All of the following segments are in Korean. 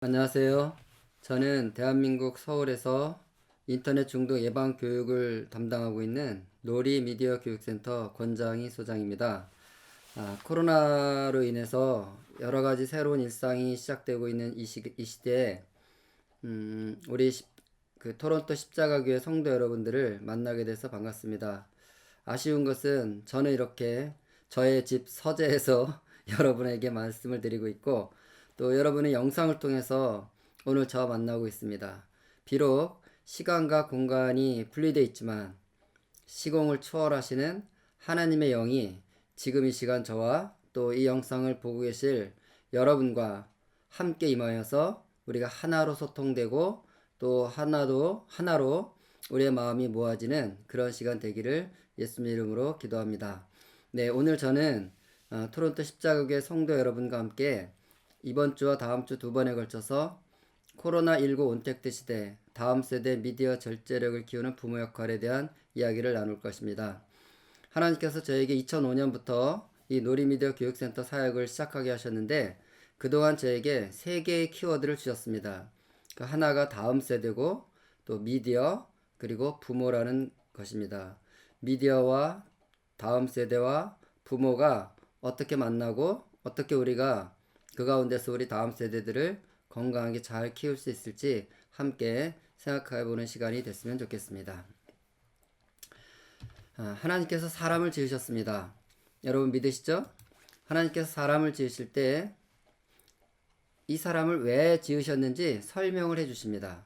안녕하세요. 저는 대한민국 서울에서 인터넷 중독 예방 교육을 담당하고 있는 놀이 미디어 교육센터 권장희 소장입니다. 코로나로 인해서 여러 가지 새로운 일상이 시작되고 있는 이 시대에 우리 토론토 십자가교회 성도 여러분들을 만나게 돼서 반갑습니다. 아쉬운 것은 저는 이렇게 저의 집 서재에서 여러분에게 말씀을 드리고 있고 또 여러분의 영상을 통해서 오늘 저와 만나고 있습니다. 비록 시간과 공간이 분리되어 있지만 시공을 초월하시는 하나님의 영이 지금 이 시간 저와 또 이 영상을 보고 계실 여러분과 함께 임하여서 우리가 하나로 소통되고 또 하나로 우리의 마음이 모아지는 그런 시간 되기를 예수님 이름으로 기도합니다. 네, 오늘 저는 토론토 십자가교회 성도 여러분과 함께 이번 주와 다음 주 두 번에 걸쳐서 코로나19 온택트 시대 다음 세대 미디어 절제력을 키우는 부모 역할에 대한 이야기를 나눌 것입니다. 하나님께서 저에게 2005년부터 이 놀이미디어 교육센터 사역을 시작하게 하셨는데 그동안 저에게 세 개의 키워드를 주셨습니다. 그 하나가 다음 세대고 또 미디어 그리고 부모라는 것입니다. 미디어와 다음 세대와 부모가 어떻게 만나고 어떻게 우리가 그 가운데서 우리 다음 세대들을 건강하게 잘 키울 수 있을지 함께 생각해보는 시간이 됐으면 좋겠습니다. 하나님께서 사람을 지으셨습니다. 여러분 믿으시죠? 하나님께서 사람을 지으실 때 이 사람을 왜 지으셨는지 설명을 해주십니다.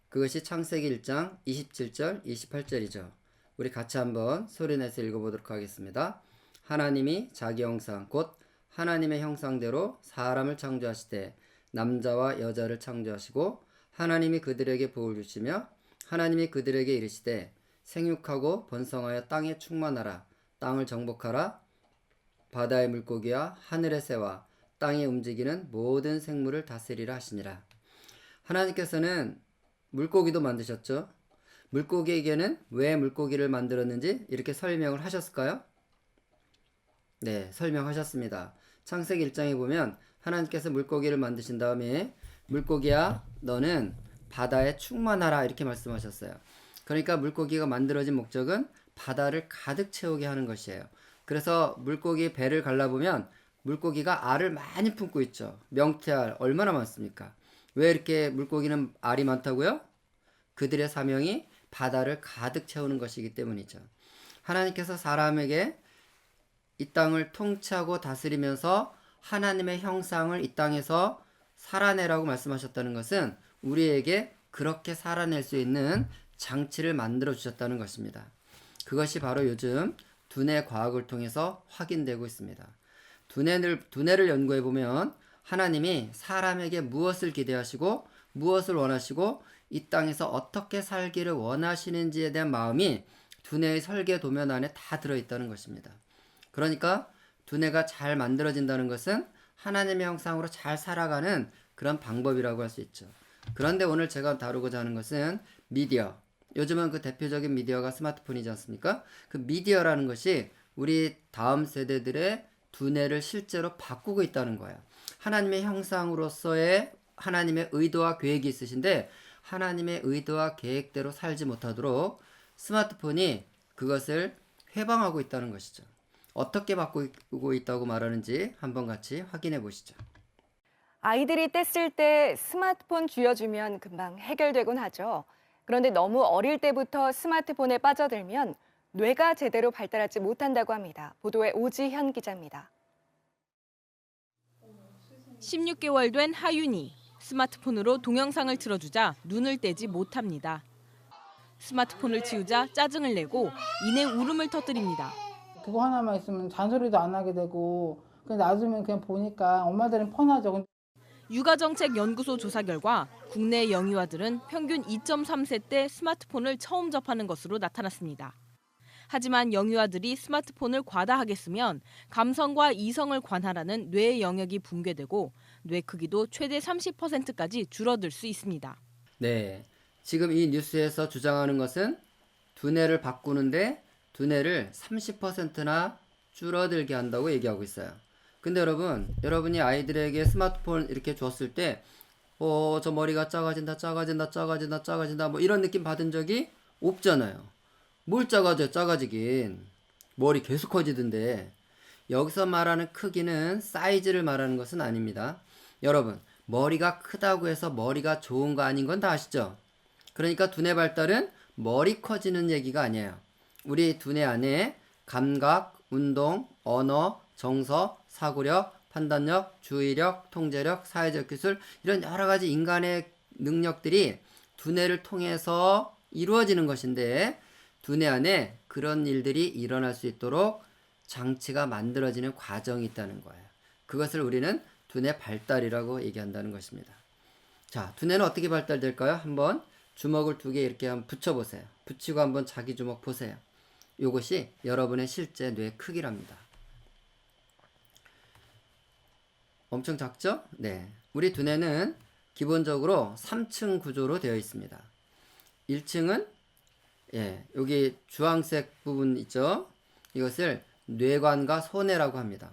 그것이 창세기 1장 27절 28절이죠. 우리 같이 한번 소리내서 읽어보도록 하겠습니다. 하나님이 자기 형상 곧 하나님의 형상대로 사람을 창조하시되 남자와 여자를 창조하시고 하나님이 그들에게 복을 주시며 하나님이 그들에게 이르시되 생육하고 번성하여 땅에 충만하라 땅을 정복하라 바다의 물고기와 하늘의 새와 땅에 움직이는 모든 생물을 다스리라 하시니라. 하나님께서는 물고기도 만드셨죠. 물고기에게는 왜 물고기를 만들었는지 이렇게 설명을 하셨을까요? 네, 설명하셨습니다. 창세기 1장에 보면 하나님께서 물고기를 만드신 다음에 물고기야 너는 바다에 충만하라 이렇게 말씀하셨어요. 그러니까 물고기가 만들어진 목적은 바다를 가득 채우게 하는 것이에요. 그래서 물고기 배를 갈라보면 물고기가 알을 많이 품고 있죠. 명태알 얼마나 많습니까? 왜 이렇게 물고기는 알이 많다고요? 그들의 사명이 바다를 가득 채우는 것이기 때문이죠. 하나님께서 사람에게 이 땅을 통치하고 다스리면서 하나님의 형상을 이 땅에서 살아내라고 말씀하셨다는 것은 우리에게 그렇게 살아낼 수 있는 장치를 만들어 주셨다는 것입니다. 그것이 바로 요즘 두뇌 과학을 통해서 확인되고 있습니다. 두뇌를 연구해 보면 하나님이 사람에게 무엇을 기대하시고 무엇을 원하시고 이 땅에서 어떻게 살기를 원하시는지에 대한 마음이 두뇌의 설계 도면 안에 다 들어있다는 것입니다. 그러니까 두뇌가 잘 만들어진다는 것은 하나님의 형상으로 잘 살아가는 그런 방법이라고 할 수 있죠. 그런데 오늘 제가 다루고자 하는 것은 미디어. 요즘은 그 대표적인 미디어가 스마트폰이지 않습니까? 그 미디어라는 것이 우리 다음 세대들의 두뇌를 실제로 바꾸고 있다는 거예요. 하나님의 형상으로서의 하나님의 의도와 계획이 있으신데 하나님의 의도와 계획대로 살지 못하도록 스마트폰이 그것을 회방하고 있다는 것이죠. 어떻게 바꾸고 있다고 말하는지 한번 같이 확인해 보시죠. 아이들이 뗐을 때 스마트폰 쥐어주면 금방 해결되곤 하죠. 그런데 너무 어릴 때부터 스마트폰에 빠져들면 뇌가 제대로 발달하지 못한다고 합니다. 보도에 오지현 기자입니다. 16개월 된 하윤이 스마트폰으로 동영상을 틀어주자 눈을 떼지 못합니다. 스마트폰을 치우자 짜증을 내고 이내 울음을 터뜨립니다. 그거 하나만 있으면 잔소리도 안 하게 되고 그냥 놔두면 그냥 보니까 엄마들은 편하죠. 육아정책연구소 조사 결과 국내 영유아들은 평균 2.3세 때 스마트폰을 처음 접하는 것으로 나타났습니다. 하지만 영유아들이 스마트폰을 과다하게 쓰면 감성과 이성을 관할하는 뇌의 영역이 붕괴되고 뇌 크기도 최대 30%까지 줄어들 수 있습니다. 네, 지금 이 뉴스에서 주장하는 것은 두뇌를 바꾸는데 두뇌를 30%나 줄어들게 한다고 얘기하고 있어요. 근데 여러분이 아이들에게 스마트폰 이렇게 줬을 때 저 머리가 작아진다 뭐 이런 느낌 받은 적이 없잖아요. 뭘 작아지긴. 머리 계속 커지던데. 여기서 말하는 크기는 사이즈를 말하는 것은 아닙니다. 여러분, 머리가 크다고 해서 머리가 좋은 거 아닌 건 다 아시죠? 그러니까 두뇌 발달은 머리 커지는 얘기가 아니에요. 우리 두뇌 안에 감각, 운동, 언어, 정서, 사고력, 판단력, 주의력, 통제력, 사회적 기술 이런 여러 가지 인간의 능력들이 두뇌를 통해서 이루어지는 것인데 두뇌 안에 그런 일들이 일어날 수 있도록 장치가 만들어지는 과정이 있다는 거예요. 그것을 우리는 두뇌 발달이라고 얘기한다는 것입니다. 자, 두뇌는 어떻게 발달될까요? 한번 주먹을 2개 이렇게 한번 붙여보세요. 붙이고 한번 자기 주먹 보세요. 이것이 여러분의 실제 뇌 크기랍니다. 엄청 작죠? 네. 우리 두뇌는 기본적으로 3층 구조로 되어 있습니다. 1층은 여기 주황색 부분 있죠? 이것을 뇌관과 소뇌라고 합니다.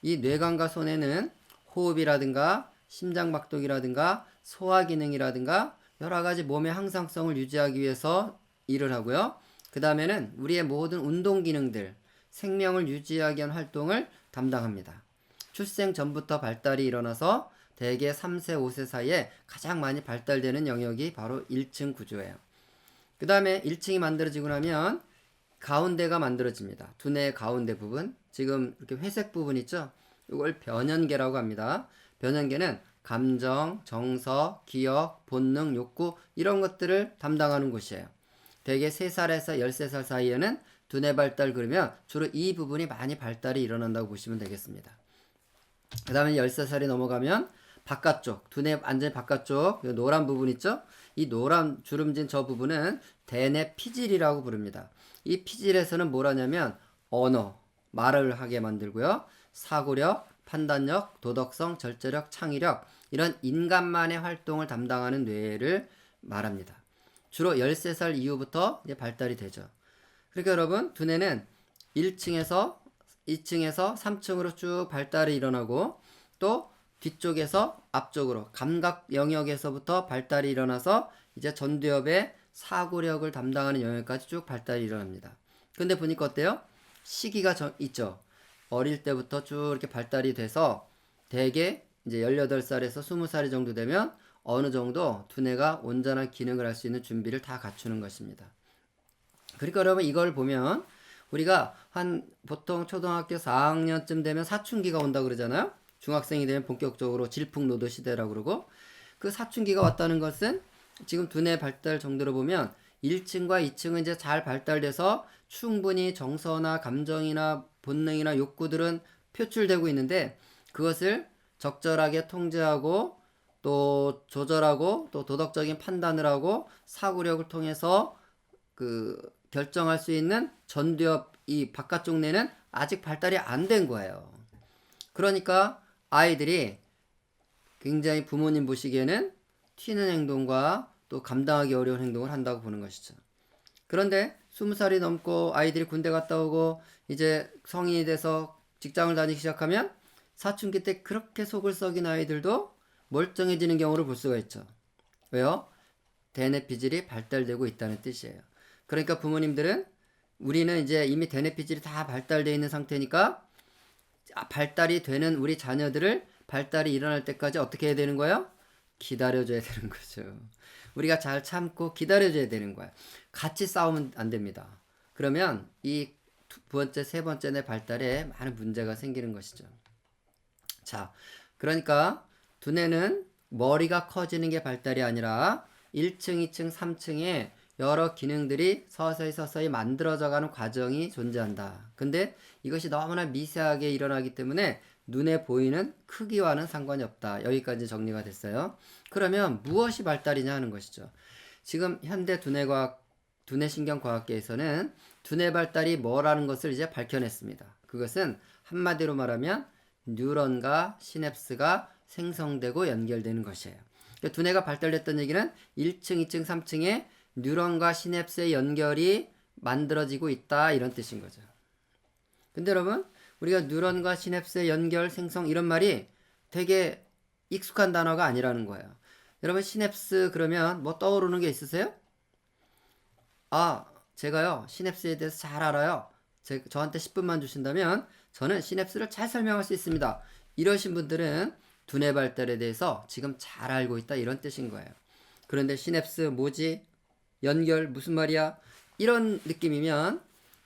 이 뇌관과 소뇌는 호흡이라든가 심장박동이라든가 소화기능이라든가 여러가지 몸의 항상성을 유지하기 위해서 일을 하고요. 그 다음에는 우리의 모든 운동기능들, 생명을 유지하기 위한 활동을 담당합니다. 출생 전부터 발달이 일어나서 대개 3세, 5세 사이에 가장 많이 발달되는 영역이 바로 1층 구조예요. 그 다음에 1층이 만들어지고 나면 가운데가 만들어집니다. 두뇌의 가운데 부분, 지금 이렇게 회색 부분 있죠? 이걸 변연계라고 합니다. 변연계는 감정, 정서, 기억, 본능, 욕구 이런 것들을 담당하는 곳이에요. 대개 3살에서 13살 사이에는 두뇌 발달 그러면 주로 이 부분이 많이 발달이 일어난다고 보시면 되겠습니다. 그 다음에 13살이 넘어가면 바깥쪽, 두뇌 완전히 바깥쪽 노란 부분 있죠? 이 노란 주름진 저 부분은 대뇌 피질이라고 부릅니다. 이 피질에서는 뭘 하냐면 언어, 말을 하게 만들고요. 사고력, 판단력, 도덕성, 절제력, 창의력 이런 인간만의 활동을 담당하는 뇌를 말합니다. 주로 13살 이후부터 이제 발달이 되죠. 그러니까 여러분 두뇌는 1층에서 2층에서 3층으로 쭉 발달이 일어나고 또 뒤쪽에서 앞쪽으로 감각 영역에서부터 발달이 일어나서 이제 전두엽의 사고력을 담당하는 영역까지 쭉 발달이 일어납니다. 근데 보니까 어때요? 시기가 있죠. 어릴 때부터 쭉 이렇게 발달이 돼서 대개 이제 18살에서 20살 정도 되면 어느 정도 두뇌가 온전한 기능을 할 수 있는 준비를 다 갖추는 것입니다. 그러니까 여러분 이걸 보면 우리가 한 보통 초등학교 4학년쯤 되면 사춘기가 온다 그러잖아요. 중학생이 되면 본격적으로 질풍노도 시대라고 그러고 그 사춘기가 왔다는 것은 지금 두뇌 발달 정도로 보면 1층과 2층은 이제 잘 발달돼서 충분히 정서나 감정이나 본능이나 욕구들은 표출되고 있는데 그것을 적절하게 통제하고 또 조절하고 또 도덕적인 판단을 하고 사고력을 통해서 결정할 수 있는 전두엽 이 바깥쪽 뇌는 아직 발달이 안 된 거예요. 그러니까 아이들이 굉장히 부모님 보시기에는 튀는 행동과 또 감당하기 어려운 행동을 한다고 보는 것이죠. 그런데 20살이 넘고 아이들이 군대 갔다 오고 이제 성인이 돼서 직장을 다니기 시작하면 사춘기 때 그렇게 속을 썩인 아이들도 멀쩡해지는 경우를 볼 수가 있죠. 왜요? 대뇌 피질이 발달되고 있다는 뜻이에요. 그러니까 부모님들은 우리는 이제 이미 대뇌 피질이 다 발달되어 있는 상태니까 발달이 되는 우리 자녀들을 발달이 일어날 때까지 어떻게 해야 되는 거예요? 기다려줘야 되는 거죠. 우리가 잘 참고 기다려줘야 되는 거예요. 같이 싸우면 안 됩니다. 그러면 이 두 번째, 세 번째 뇌 발달에 많은 문제가 생기는 것이죠. 자, 그러니까 두뇌는 머리가 커지는 게 발달이 아니라 1층, 2층, 3층에 여러 기능들이 서서히 만들어져가는 과정이 존재한다. 근데 이것이 너무나 미세하게 일어나기 때문에 눈에 보이는 크기와는 상관이 없다. 여기까지 정리가 됐어요. 그러면 무엇이 발달이냐 하는 것이죠. 지금 현대 두뇌신경과학계에서는 두뇌 발달이 뭐라는 것을 이제 밝혀냈습니다. 그것은 한마디로 말하면 뉴런과 시냅스가 생성되고 연결되는 것이에요. 그러니까 두뇌가 발달됐다는 얘기는 1층, 2층, 3층에 뉴런과 시냅스의 연결이 만들어지고 있다 이런 뜻인 거죠. 근데 여러분 우리가 뉴런과 시냅스의 연결, 생성 이런 말이 되게 익숙한 단어가 아니라는 거예요. 여러분 시냅스 그러면 뭐 떠오르는 게 있으세요? 아, 제가요 시냅스에 대해서 잘 알아요. 저한테 10분만 주신다면 저는 시냅스를 잘 설명할 수 있습니다. 이러신 분들은 두뇌 발달에 대해서 지금 잘 알고 있다 이런 뜻인 거예요. 그런데 시냅스 뭐지? 연결 무슨 말이야? 이런 느낌이면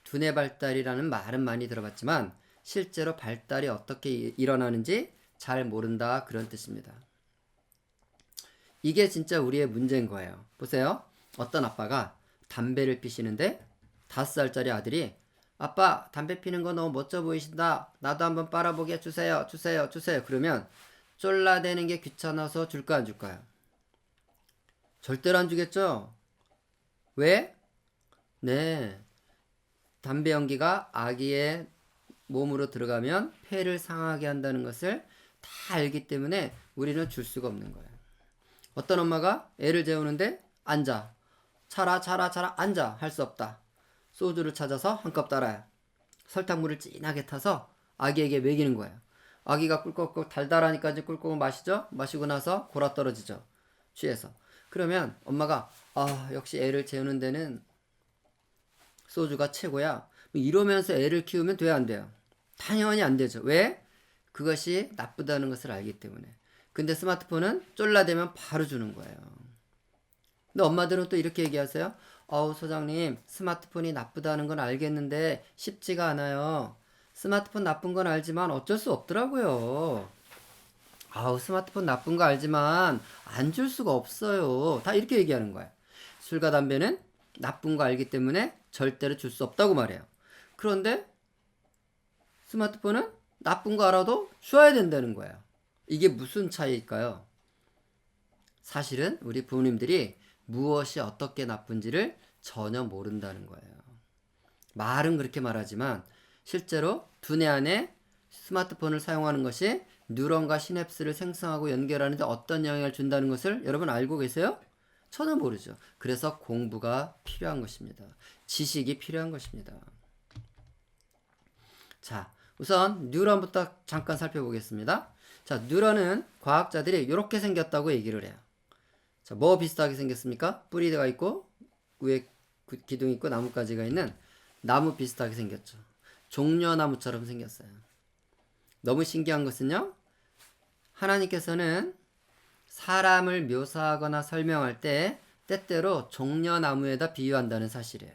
두뇌 발달이라는 말은 많이 들어봤지만 실제로 발달이 어떻게 일어나는지 잘 모른다 그런 뜻입니다. 이게 진짜 우리의 문제인 거예요. 보세요. 어떤 아빠가 담배를 피시는데 5살짜리 아들이 아빠 담배 피는 거 너무 멋져 보이신다. 나도 한번 빨아보게 주세요. 주세요. 주세요. 그러면 쫄라대는 게 귀찮아서 줄까 안 줄까요? 절대로 안 주겠죠? 왜? 네. 담배 연기가 아기의 몸으로 들어가면 폐를 상하게 한다는 것을 다 알기 때문에 우리는 줄 수가 없는 거예요. 어떤 엄마가 애를 재우는데 앉아. 차라 앉아. 할 수 없다. 소주를 찾아서 한 컵 따라요. 설탕물을 진하게 타서 아기에게 먹이는 거예요. 아기가 꿀꺽꿀 달달하니까 이제 꿀꺽 마시죠. 마시고 나서 골아 떨어지죠. 취해서. 그러면 엄마가 역시 애를 재우는 데는 소주가 최고야. 이러면서 애를 키우면 돼야 안 돼요? 당연히 안 되죠. 왜? 그것이 나쁘다는 것을 알기 때문에. 근데 스마트폰은 쫄라대면 바로 주는 거예요. 근데 엄마들은 또 이렇게 얘기하세요. 소장님, 스마트폰이 나쁘다는 건 알겠는데 쉽지가 않아요. 스마트폰 나쁜 건 알지만 어쩔 수 없더라고요. 스마트폰 나쁜 거 알지만 안 줄 수가 없어요. 다 이렇게 얘기하는 거예요. 술과 담배는 나쁜 거 알기 때문에 절대로 줄 수 없다고 말해요. 그런데 스마트폰은 나쁜 거 알아도 줘야 된다는 거예요. 이게 무슨 차이일까요? 사실은 우리 부모님들이 무엇이 어떻게 나쁜지를 전혀 모른다는 거예요. 말은 그렇게 말하지만 실제로 두뇌 안에 스마트폰을 사용하는 것이 뉴런과 시냅스를 생성하고 연결하는 데 어떤 영향을 준다는 것을 여러분 알고 계세요? 저는 모르죠. 그래서 공부가 필요한 것입니다. 지식이 필요한 것입니다. 자, 우선 뉴런부터 잠깐 살펴보겠습니다. 자, 뉴런은 과학자들이 이렇게 생겼다고 얘기를 해요. 자, 뭐 비슷하게 생겼습니까? 뿌리가 있고 위에 기둥이 있고 나뭇가지가 있는 나무 비슷하게 생겼죠. 종려나무처럼 생겼어요. 너무 신기한 것은요. 하나님께서는 사람을 묘사하거나 설명할 때 때때로 종려나무에다 비유한다는 사실이에요.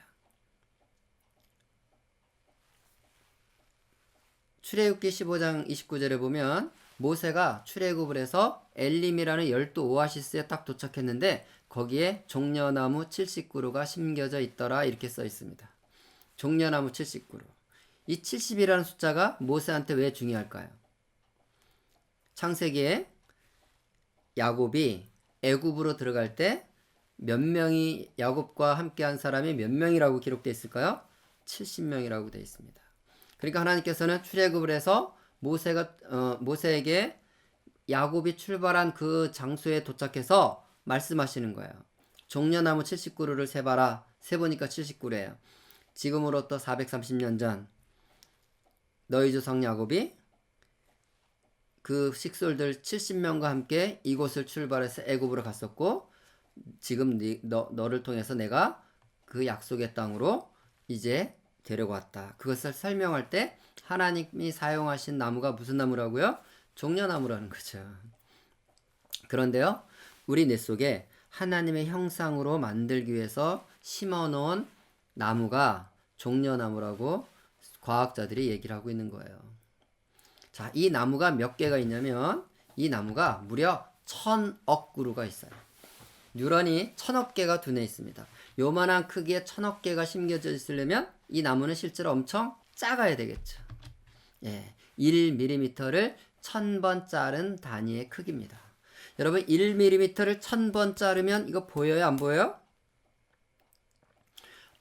출애굽기 15장 29절에 보면 모세가 출애굽을 해서 엘림이라는 12오아시스에 딱 도착했는데 거기에 종려나무 70그루가 심겨져 있더라 이렇게 써 있습니다. 종려나무 70그루. 이 70이라는 숫자가 모세한테 왜 중요할까요? 창세기에 야곱이 애굽으로 들어갈 때 몇 명이 야곱과 함께한 사람이 몇 명이라고 기록되어 있을까요? 70명이라고 되어 있습니다. 그러니까 하나님께서는 출애굽을 해서 모세에게 야곱이 출발한 그 장소에 도착해서 말씀하시는 거예요. 종려나무 70그루를 세봐라. 세보니까 70그루예요. 지금으로부터 430년 전 너희 조상 야곱이 그 식솔들 70명과 함께 이곳을 출발해서 애굽으로 갔었고 지금 너를 통해서 내가 그 약속의 땅으로 이제 데려왔다. 그것을 설명할 때 하나님이 사용하신 나무가 무슨 나무라고요? 종려나무라는 거죠. 그런데요, 우리 뇌 속에 하나님의 형상으로 만들기 위해서 심어놓은 나무가 종려나무라고 과학자들이 얘기를 하고 있는 거예요. 자, 이 나무가 몇 개가 있냐면 이 나무가 무려 1000억 그루가 있어요. 뉴런이 1000억 개가 두뇌에 있습니다. 요만한 크기에 1000억 개가 심겨져 있으려면 이 나무는 실제로 엄청 작아야 되겠죠. 1mm를 1000번 자른 단위의 크기입니다. 여러분 1mm를 1000번 자르면 이거 보여요? 안 보여요?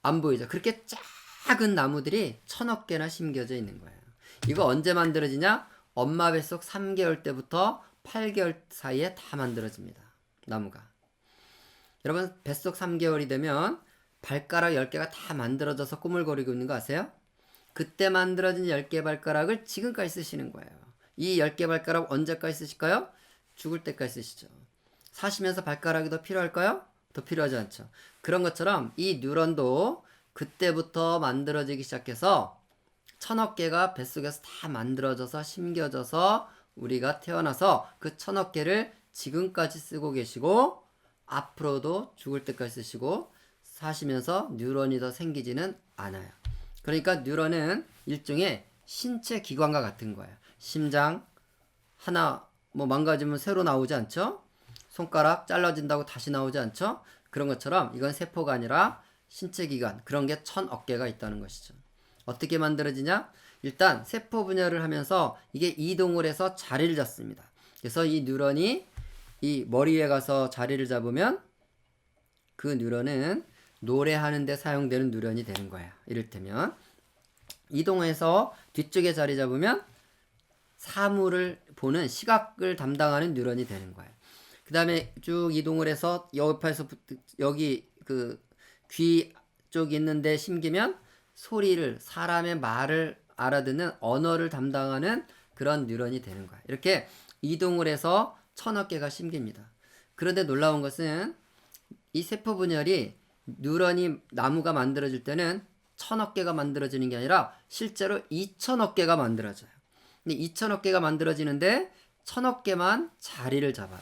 안 보이죠. 그렇게 작은 나무들이 1000억 개나 심겨져 있는 거예요. 이거 언제 만들어지냐? 엄마 뱃속 3개월 때부터 8개월 사이에 다 만들어집니다. 나무가. 여러분 뱃속 3개월이 되면 발가락 10개가 다 만들어져서 꾸물거리고 있는 거 아세요? 그때 만들어진 10개 발가락을 지금까지 쓰시는 거예요. 이 10개 발가락 언제까지 쓰실까요? 죽을 때까지 쓰시죠. 사시면서 발가락이 더 필요할까요? 더 필요하지 않죠. 그런 것처럼 이 뉴런도 그때부터 만들어지기 시작해서 천억 개가 뱃속에서 다 만들어져서 심겨져서 우리가 태어나서 그 천억 개를 지금까지 쓰고 계시고 앞으로도 죽을 때까지 쓰시고 사시면서 뉴런이 더 생기지는 않아요. 그러니까 뉴런은 일종의 신체 기관과 같은 거예요. 심장 하나 뭐 망가지면 새로 나오지 않죠? 손가락 잘라진다고 다시 나오지 않죠? 그런 것처럼 이건 세포가 아니라 신체 기관, 그런 게 1000억 개가 있다는 것이죠. 어떻게 만들어지냐? 일단 세포 분열을 하면서 이게 이동을 해서 자리를 잡습니다. 그래서 이 뉴런이 이 머리에 가서 자리를 잡으면 그 뉴런은 노래하는 데 사용되는 뉴런이 되는 거야. 이를테면 이동해서 뒤쪽에 자리 잡으면 사물을 보는 시각을 담당하는 뉴런이 되는 거예요. 그 다음에 쭉 이동을 해서 옆에서 여기 그 귀 쪽 있는데 심기면 소리를, 사람의 말을 알아듣는 언어를 담당하는 그런 뉴런이 되는 거야. 이렇게 이동을 해서 1000억 개가 심깁니다. 그런데 놀라운 것은 이 세포 분열이 뉴런이 나무가 만들어질 때는 1000억 개가 만들어지는 게 아니라 실제로 2000억 개가 만들어져요. 근데 2000억 개가 만들어지는데 1000억 개만 자리를 잡아요.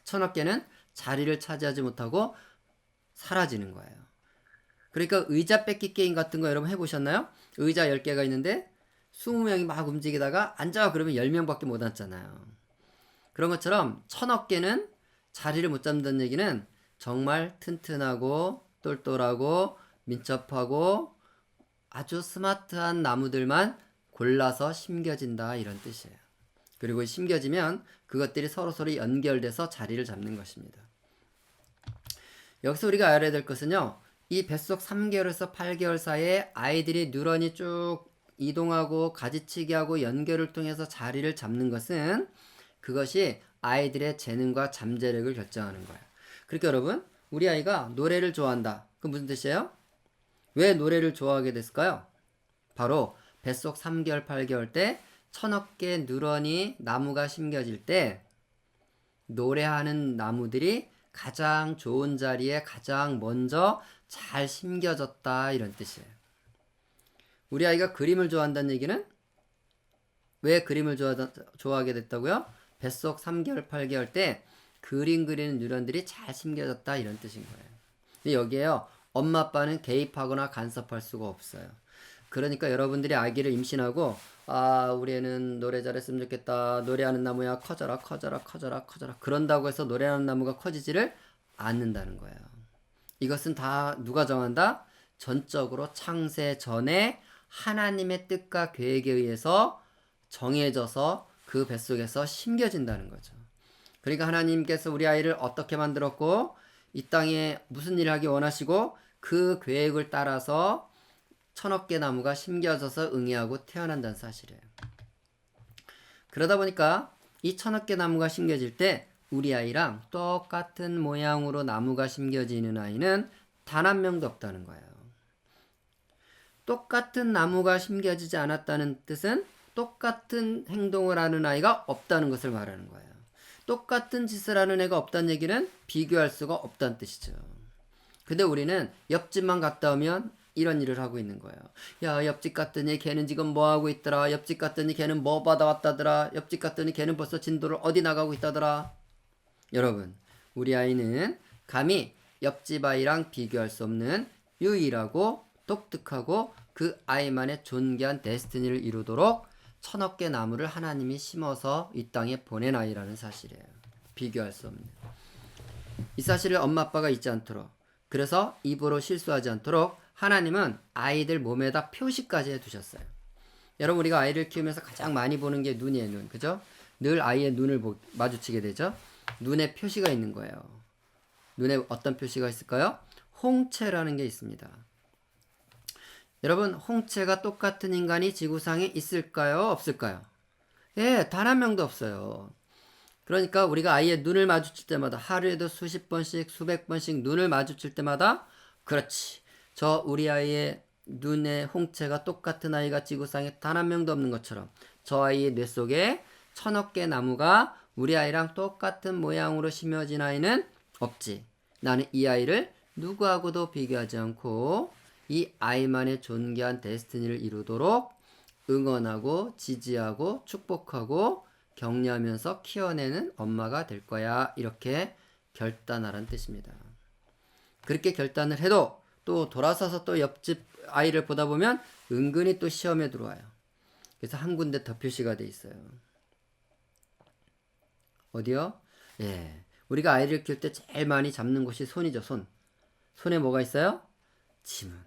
1000억 개는 자리를 차지하지 못하고 사라지는 거예요. 그러니까 의자 뺏기 게임 같은 거 여러분 해보셨나요? 의자 10개가 있는데 20명이 막 움직이다가 앉아 그러면 10명밖에 못 앉잖아요. 그런 것처럼 1000억 개는 자리를 못 잡는다는 얘기는 정말 튼튼하고 똘똘하고 민첩하고 아주 스마트한 나무들만 골라서 심겨진다, 이런 뜻이에요. 그리고 심겨지면 그것들이 서로서로 연결돼서 자리를 잡는 것입니다. 여기서 우리가 알아야 될 것은요, 이 뱃속 3개월에서 8개월 사이에 아이들이 뉴런이 쭉 이동하고 가지치기 하고 연결을 통해서 자리를 잡는 것은 그것이 아이들의 재능과 잠재력을 결정하는 거예요. 그러니까 여러분, 우리 아이가 노래를 좋아한다. 그건 무슨 뜻이에요? 왜 노래를 좋아하게 됐을까요? 바로 뱃속 3개월, 8개월 때 1000억 개 뉴런이 나무가 심겨질 때 노래하는 나무들이 가장 좋은 자리에 가장 먼저 잘 심겨졌다, 이런 뜻이에요. 우리 아이가 그림을 좋아한다는 얘기는 왜 그림을 좋아하게 됐다고요? 뱃속 3개월, 8개월 때 그림 그리는 뉴런들이 잘 심겨졌다, 이런 뜻인 거예요. 근데 여기에요, 엄마 아빠는 개입하거나 간섭할 수가 없어요. 그러니까 여러분들이 아기를 임신하고 우리 애는 노래 잘했으면 좋겠다, 노래하는 나무야 커져라 커져라 커져라 커져라, 그런다고 해서 노래하는 나무가 커지지를 않는다는 거예요. 이것은 다 누가 정한다? 전적으로 창세 전에 하나님의 뜻과 계획에 의해서 정해져서 그 뱃속에서 심겨진다는 거죠. 그러니까 하나님께서 우리 아이를 어떻게 만들었고 이 땅에 무슨 일을 하기 원하시고 그 계획을 따라서 1000억 개 나무가 심겨져서 응애하고 태어난다는 사실이에요. 그러다 보니까 이 1000억 개 나무가 심겨질 때 우리 아이랑 똑같은 모양으로 나무가 심겨지는 아이는 단 한 명도 없다는 거예요. 똑같은 나무가 심겨지지 않았다는 뜻은 똑같은 행동을 하는 아이가 없다는 것을 말하는 거예요. 똑같은 짓을 하는 애가 없다는 얘기는 비교할 수가 없다는 뜻이죠. 근데 우리는 옆집만 갔다 오면 이런 일을 하고 있는 거예요. 야, 옆집 갔더니 걔는 지금 뭐 하고 있더라. 옆집 갔더니 걔는 뭐 받아왔다더라. 옆집 갔더니 걔는 벌써 진도를 어디 나가고 있다더라. 여러분, 우리 아이는 감히 옆집 아이랑 비교할 수 없는 유일하고 똑똑하고 그 아이만의 존귀한 데스티니를 이루도록 1000억 개 나무를 하나님이 심어서 이 땅에 보낸 아이라는 사실이에요. 비교할 수 없는. 이 사실을 엄마 아빠가 잊지 않도록, 그래서 입으로 실수하지 않도록 하나님은 아이들 몸에다 표시까지 해두셨어요. 여러분, 우리가 아이를 키우면서 가장 많이 보는 게 눈이에요. 눈. 그죠? 늘 아이의 눈을 마주치게 되죠. 눈에 표시가 있는 거예요. 눈에 어떤 표시가 있을까요? 홍채라는 게 있습니다. 여러분, 홍채가 똑같은 인간이 지구상에 있을까요? 없을까요? 예, 단 한 명도 없어요. 그러니까 우리가 아이의 눈을 마주칠 때마다, 하루에도 수십 번씩 수백 번씩 눈을 마주칠 때마다, 그렇지, 저 우리 아이의 눈의 홍채가 똑같은 아이가 지구상에 단 한 명도 없는 것처럼 저 아이의 뇌 속에 1000억 개 나무가 우리 아이랑 똑같은 모양으로 심어진 아이는 없지. 나는 이 아이를 누구하고도 비교하지 않고 이 아이만의 존귀한 데스티니를 이루도록 응원하고 지지하고 축복하고 격려하면서 키워내는 엄마가 될 거야. 이렇게 결단하라는 뜻입니다. 그렇게 결단을 해도 또 돌아서서 또 옆집 아이를 보다 보면 은근히 또 시험에 들어와요. 그래서 한 군데 더 표시가 돼 있어요. 어디요? 예. 우리가 아이를 키울 때 제일 많이 잡는 곳이 손이죠, 손. 손에 뭐가 있어요? 지문.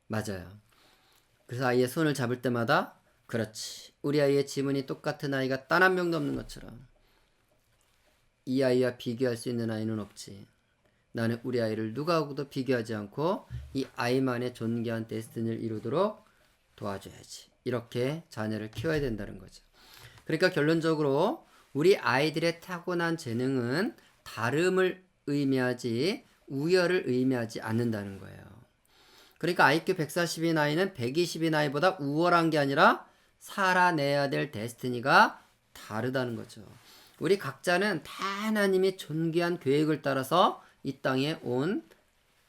맞아요. 그래서 아이의 손을 잡을 때마다 그렇지. 우리 아이의 지문이 똑같은 아이가 단 한 명도 없는 것처럼 이 아이와 비교할 수 있는 아이는 없지. 나는 우리 아이를 누구하고도 비교하지 않고 이 아이만의 존귀한 데스티니를 이루도록 도와줘야지. 이렇게 자녀를 키워야 된다는 거죠. 그러니까 결론적으로 우리 아이들의 타고난 재능은 다름을 의미하지 우열을 의미하지 않는다는 거예요. 그러니까 IQ 140인 아이는 120인 아이보다 우월한 게 아니라 살아내야 될 데스티니가 다르다는 거죠. 우리 각자는 다 하나님의 존귀한 계획을 따라서 이 땅에 온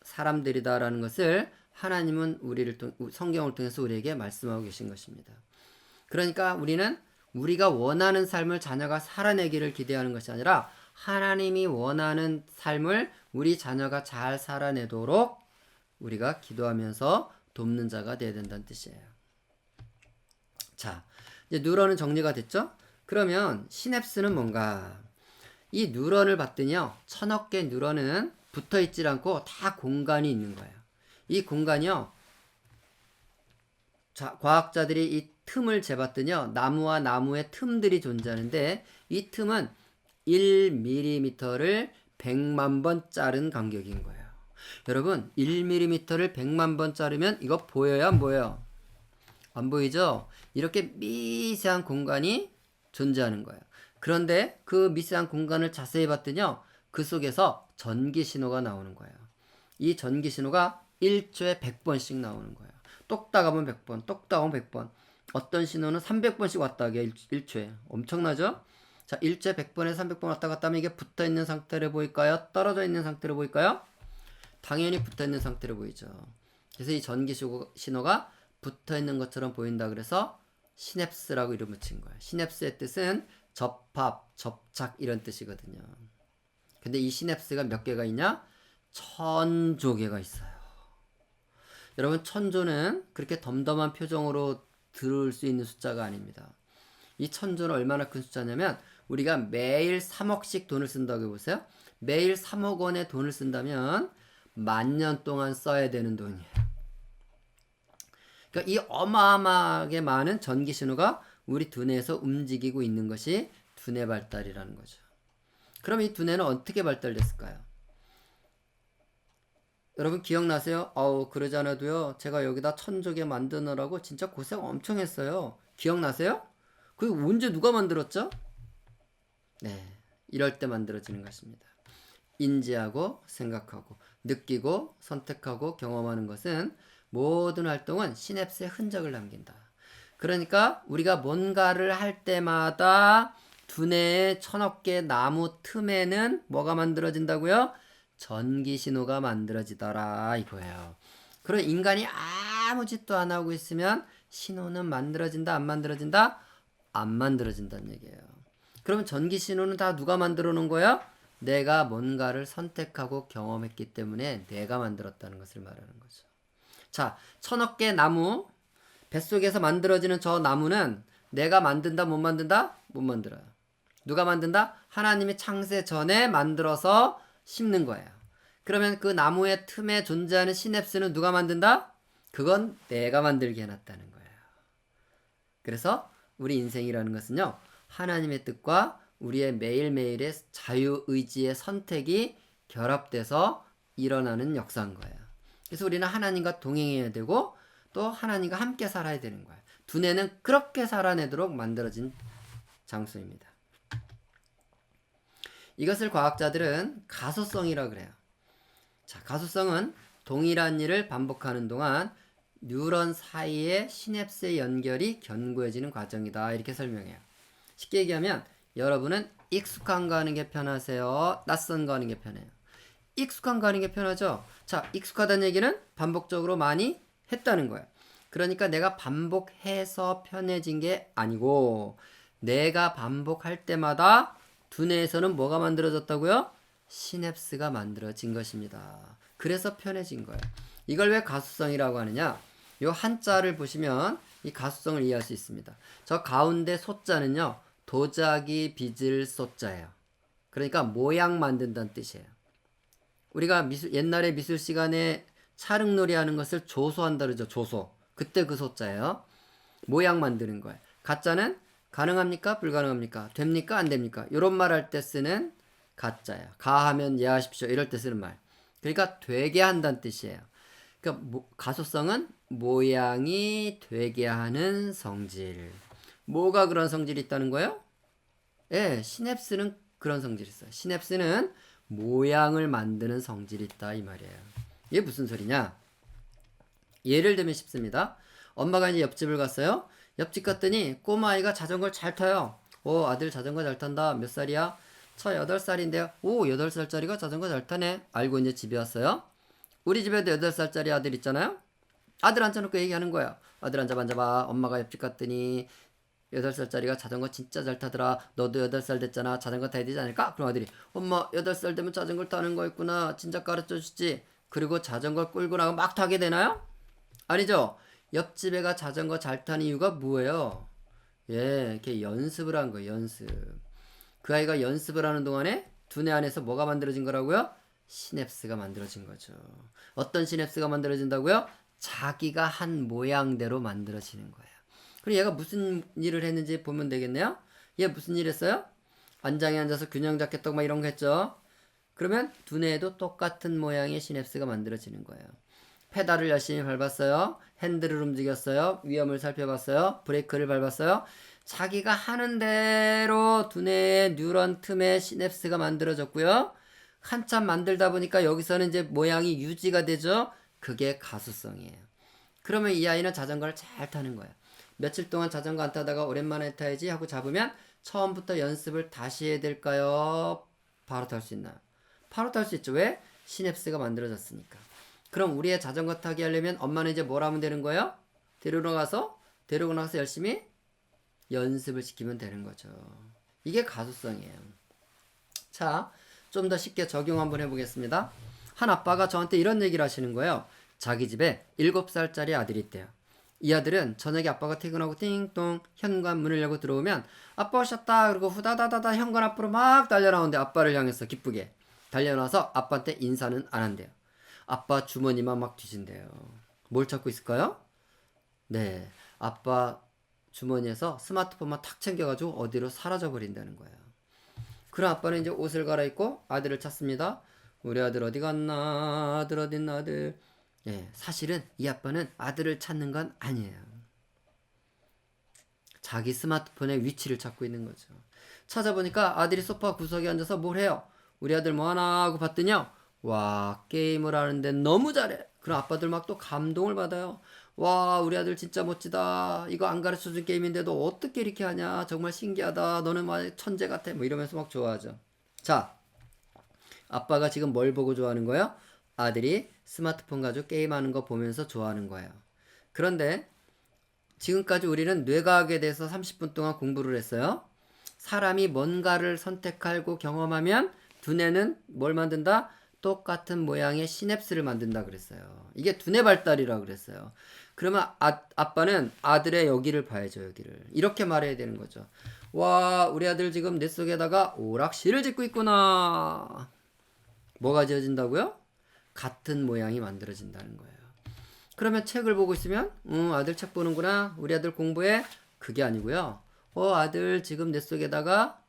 사람들이다라는 것을 하나님은 성경을 통해서 우리에게 말씀하고 계신 것입니다. 그러니까 우리는 우리가 원하는 삶을 자녀가 살아내기를 기대하는 것이 아니라 하나님이 원하는 삶을 우리 자녀가 잘 살아내도록 우리가 기도하면서 돕는 자가 되어야 된다는 뜻이에요. 자, 이제 뉴런은 정리가 됐죠? 그러면 시냅스는 뭔가? 이 뉴런을 봤더니요, 1000억 개 뉴런은 붙어있질 않고 다 공간이 있는 거예요. 이 공간이요, 자, 과학자들이 이 틈을 재봤더니요, 나무와 나무의 틈들이 존재하는데 이 틈은 1mm를 100만 번 자른 간격인 거예요. 여러분, 1mm를 100만 번 자르면 이거 보여요, 안 보여요? 안 보이죠? 이렇게 미세한 공간이 존재하는 거예요. 그런데 그 미세한 공간을 자세히 봤더니요, 그 속에서 전기 신호가 나오는 거예요. 이 전기 신호가 1초에 100번씩 나오는 거예요. 똑딱 하면 100번, 똑딱 하면 100번. 어떤 신호는 300번씩 왔다 하게 1초에. 엄청나죠? 자, 1초에 100번에 300번 왔다 갔다 하면 이게 붙어 있는 상태로 보일까요? 떨어져 있는 상태로 보일까요? 당연히 붙어 있는 상태로 보이죠. 그래서 이 전기 신호가 붙어 있는 것처럼 보인다 그래서 시냅스라고 이름 붙인 거예요. 시냅스의 뜻은 접합, 접착 이런 뜻이거든요. 근데 이 시냅스가 몇 개가 있냐? 1000조 개가 있어요. 여러분, 1000조는 그렇게 덤덤한 표정으로 들을 수 있는 숫자가 아닙니다. 이 1000조는 얼마나 큰 숫자냐면 우리가 매일 3억씩 돈을 쓴다고 해보세요. 매일 3억 원의 돈을 쓴다면 10,000년 동안 써야 되는 돈이에요. 그러니까 이 어마어마하게 많은 전기 신호가 우리 두뇌에서 움직이고 있는 것이 두뇌 발달이라는 거죠. 그럼 이 두뇌는 어떻게 발달됐을까요? 여러분 기억나세요? 그러지 않아도요, 제가 여기다 1000조개 만드느라고 진짜 고생 엄청 했어요. 기억나세요? 그게 언제 누가 만들었죠? 네, 이럴 때 만들어지는 것입니다. 인지하고 생각하고 느끼고 선택하고 경험하는 것은 모든 활동은 시냅스의 흔적을 남긴다. 그러니까 우리가 뭔가를 할 때마다 두뇌의 1000억 개 나무 틈에는 뭐가 만들어진다고요? 전기 신호가 만들어지더라 이거예요. 그럼 인간이 아무 짓도 안 하고 있으면 신호는 만들어진다, 안 만들어진다? 안 만들어진다는 얘기예요. 그러면 전기 신호는 다 누가 만들어 놓은 거예요? 내가 뭔가를 선택하고 경험했기 때문에 내가 만들었다는 것을 말하는 거죠. 자, 1000억 개 나무, 뱃속에서 만들어지는 저 나무는 내가 만든다, 못 만든다? 못 만들어요. 누가 만든다? 하나님이 창세 전에 만들어서 심는 거예요. 그러면 그 나무의 틈에 존재하는 시냅스는 누가 만든다? 그건 내가 만들게 해놨다는 거예요. 그래서 우리 인생이라는 것은요, 하나님의 뜻과 우리의 매일매일의 자유의지의 선택이 결합돼서 일어나는 역사인 거예요. 그래서 우리는 하나님과 동행해야 되고 또 하나님과 함께 살아야 되는 거예요. 두뇌는 그렇게 살아내도록 만들어진 장소입니다. 이것을 과학자들은 가소성이라고 그래요. 자, 가소성은 동일한 일을 반복하는 동안 뉴런 사이의 시냅스의 연결이 견고해지는 과정이다. 이렇게 설명해요. 쉽게 얘기하면 여러분은 익숙한 거 하는 게 편하세요? 낯선 거 하는 게 편해요? 익숙한 거 하는 게 편하죠? 자, 익숙하다는 얘기는 반복적으로 많이 했다는 거예요. 그러니까 내가 반복해서 편해진 게 아니고 내가 반복할 때마다 두뇌에서는 뭐가 만들어졌다고요? 시냅스가 만들어진 것입니다. 그래서 편해진 거예요. 이걸 왜 가수성이라고 하느냐? 이 한자를 보시면 이 가수성을 이해할 수 있습니다. 저 가운데 소자는요, 도자기 빚을 소자예요. 그러니까 모양 만든다는 뜻이에요. 우리가 옛날에 미술 시간에 찰흙놀이 하는 것을 조소한다 그러죠. 조소. 그때 그 소자예요. 모양 만드는 거예요. 가짜는 가능합니까? 불가능합니까? 됩니까? 안 됩니까? 이런 말 할 때 쓰는 가짜예요. 가하면 예하십시오. 이럴 때 쓰는 말. 그러니까 되게 한다는 뜻이에요. 그러니까 가소성은 모양이 되게 하는 성질. 뭐가 그런 성질이 있다는 거예요? 예, 시냅스는 그런 성질이 있어요. 시냅스는 모양을 만드는 성질이 있다 이 말이에요. 이게 무슨 소리냐? 예를 들면 쉽습니다. 엄마가 이제 옆집을 갔어요. 옆집 갔더니 꼬마아이가 자전거를 잘 타요. 오, 아들 자전거 잘 탄다. 몇 살이야? 저 8살인데요. 오, 8살짜리가 자전거 잘 타네. 알고 이제 집에 왔어요. 우리 집에도 8살짜리 아들 있잖아요. 아들 앉혀놓고 얘기하는 거예요. 아들 앉아봐. 엄마가 옆집 갔더니 8살짜리가 자전거 진짜 잘 타더라. 너도 8살 됐잖아. 자전거 타야 되지 않을까? 그럼 아들이 엄마 8살 되면 자전거를 타는 거 있구나. 진짜 가르쳐 주지. 그리고 자전거 끌고 나가 막 타게 되나요? 아니죠. 옆집 애가 자전거 잘 타는 이유가 뭐예요? 예, 이렇게 연습을 한 거예요. 연습. 그 아이가 연습을 하는 동안에 두뇌 안에서 뭐가 만들어진 거라고요? 시냅스가 만들어진 거죠. 어떤 시냅스가 만들어진다고요? 자기가 한 모양대로 만들어지는 거예요. 그리고 얘가 무슨 일을 했는지 보면 되겠네요. 얘 무슨 일 했어요? 안장에 앉아서 균형 잡겠다고 막 이런 거 했죠. 그러면 두뇌에도 똑같은 모양의 시냅스가 만들어지는 거예요. 페달을 열심히 밟았어요. 핸들을 움직였어요. 위험을 살펴봤어요. 브레이크를 밟았어요. 자기가 하는 대로 두뇌의 뉴런 틈에 시냅스가 만들어졌고요. 한참 만들다 보니까 여기서는 이제 모양이 유지가 되죠. 그게 가수성이에요. 그러면 이 아이는 자전거를 잘 타는 거예요. 며칠 동안 자전거 안 타다가 오랜만에 타야지 하고 잡으면 처음부터 연습을 다시 해야 될까요? 바로 탈 수 있나요? 바로 탈 수 있죠. 왜? 시냅스가 만들어졌으니까. 그럼 우리의 자전거 타기 하려면 엄마는 이제 뭘 하면 되는 거예요? 데리고 나가서 열심히 연습을 시키면 되는 거죠. 이게 가수성이에요. 자, 좀 더 쉽게 적용 한번 해보겠습니다. 한 아빠가 저한테 이런 얘기를 하시는 거예요. 자기 집에 7살짜리 아들이 있대요. 이 아들은 저녁에 아빠가 퇴근하고 띵동 현관문을 열고 들어오면 아빠 오셨다 그러고 후다다다다 현관 앞으로 막 달려나오는데 아빠를 향해서 기쁘게 달려나와서 아빠한테 인사는 안 한대요. 아빠 주머니만 막 뒤진대요. 뭘 찾고 있을까요? 네, 아빠 주머니에서 스마트폰만 탁 챙겨가지고 어디로 사라져버린다는 거예요. 그럼 아빠는 이제 옷을 갈아입고 아들을 찾습니다. 우리 아들 어디 갔나? 아들 어딨나 아들. 예, 사실은 이 아빠는 아들을 찾는 건 아니에요. 자기 스마트폰의 위치를 찾고 있는 거죠. 찾아보니까 아들이 소파 구석에 앉아서 뭘 해요? 우리 아들 뭐 하나 하고 봤더니요. 와, 게임을 하는데 너무 잘해. 그럼 아빠들 막 또 감동을 받아요. 와, 우리 아들 진짜 멋지다. 이거 안 가르쳐준 게임인데도 어떻게 이렇게 하냐. 정말 신기하다. 너는 막 천재 같아. 뭐 이러면서 막 좋아하죠. 자, 아빠가 지금 뭘 보고 좋아하는 거예요? 아들이 스마트폰 가지고 게임하는 거 보면서 좋아하는 거예요. 그런데 지금까지 우리는 뇌과학에 대해서 30분 동안 공부를 했어요. 사람이 뭔가를 선택하고 경험하면 두뇌는 뭘 만든다? 똑같은 모양의 시냅스를 만든다 그랬어요. 이게 두뇌 발달이라고 그랬어요. 그러면 아빠는 아들의 여기를 봐야죠. 여기를. 이렇게 말해야 되는 거죠. 와, 우리 아들 지금 뇌 속에다가 오락실을 짓고 있구나. 뭐가 지어진다고요? 같은 모양이 만들어진다는 거예요. 그러면 책을 보고 있으면 아들 책 보는구나. 우리 아들 공부해. 그게 아니고요. 아들 지금 뇌 속에다가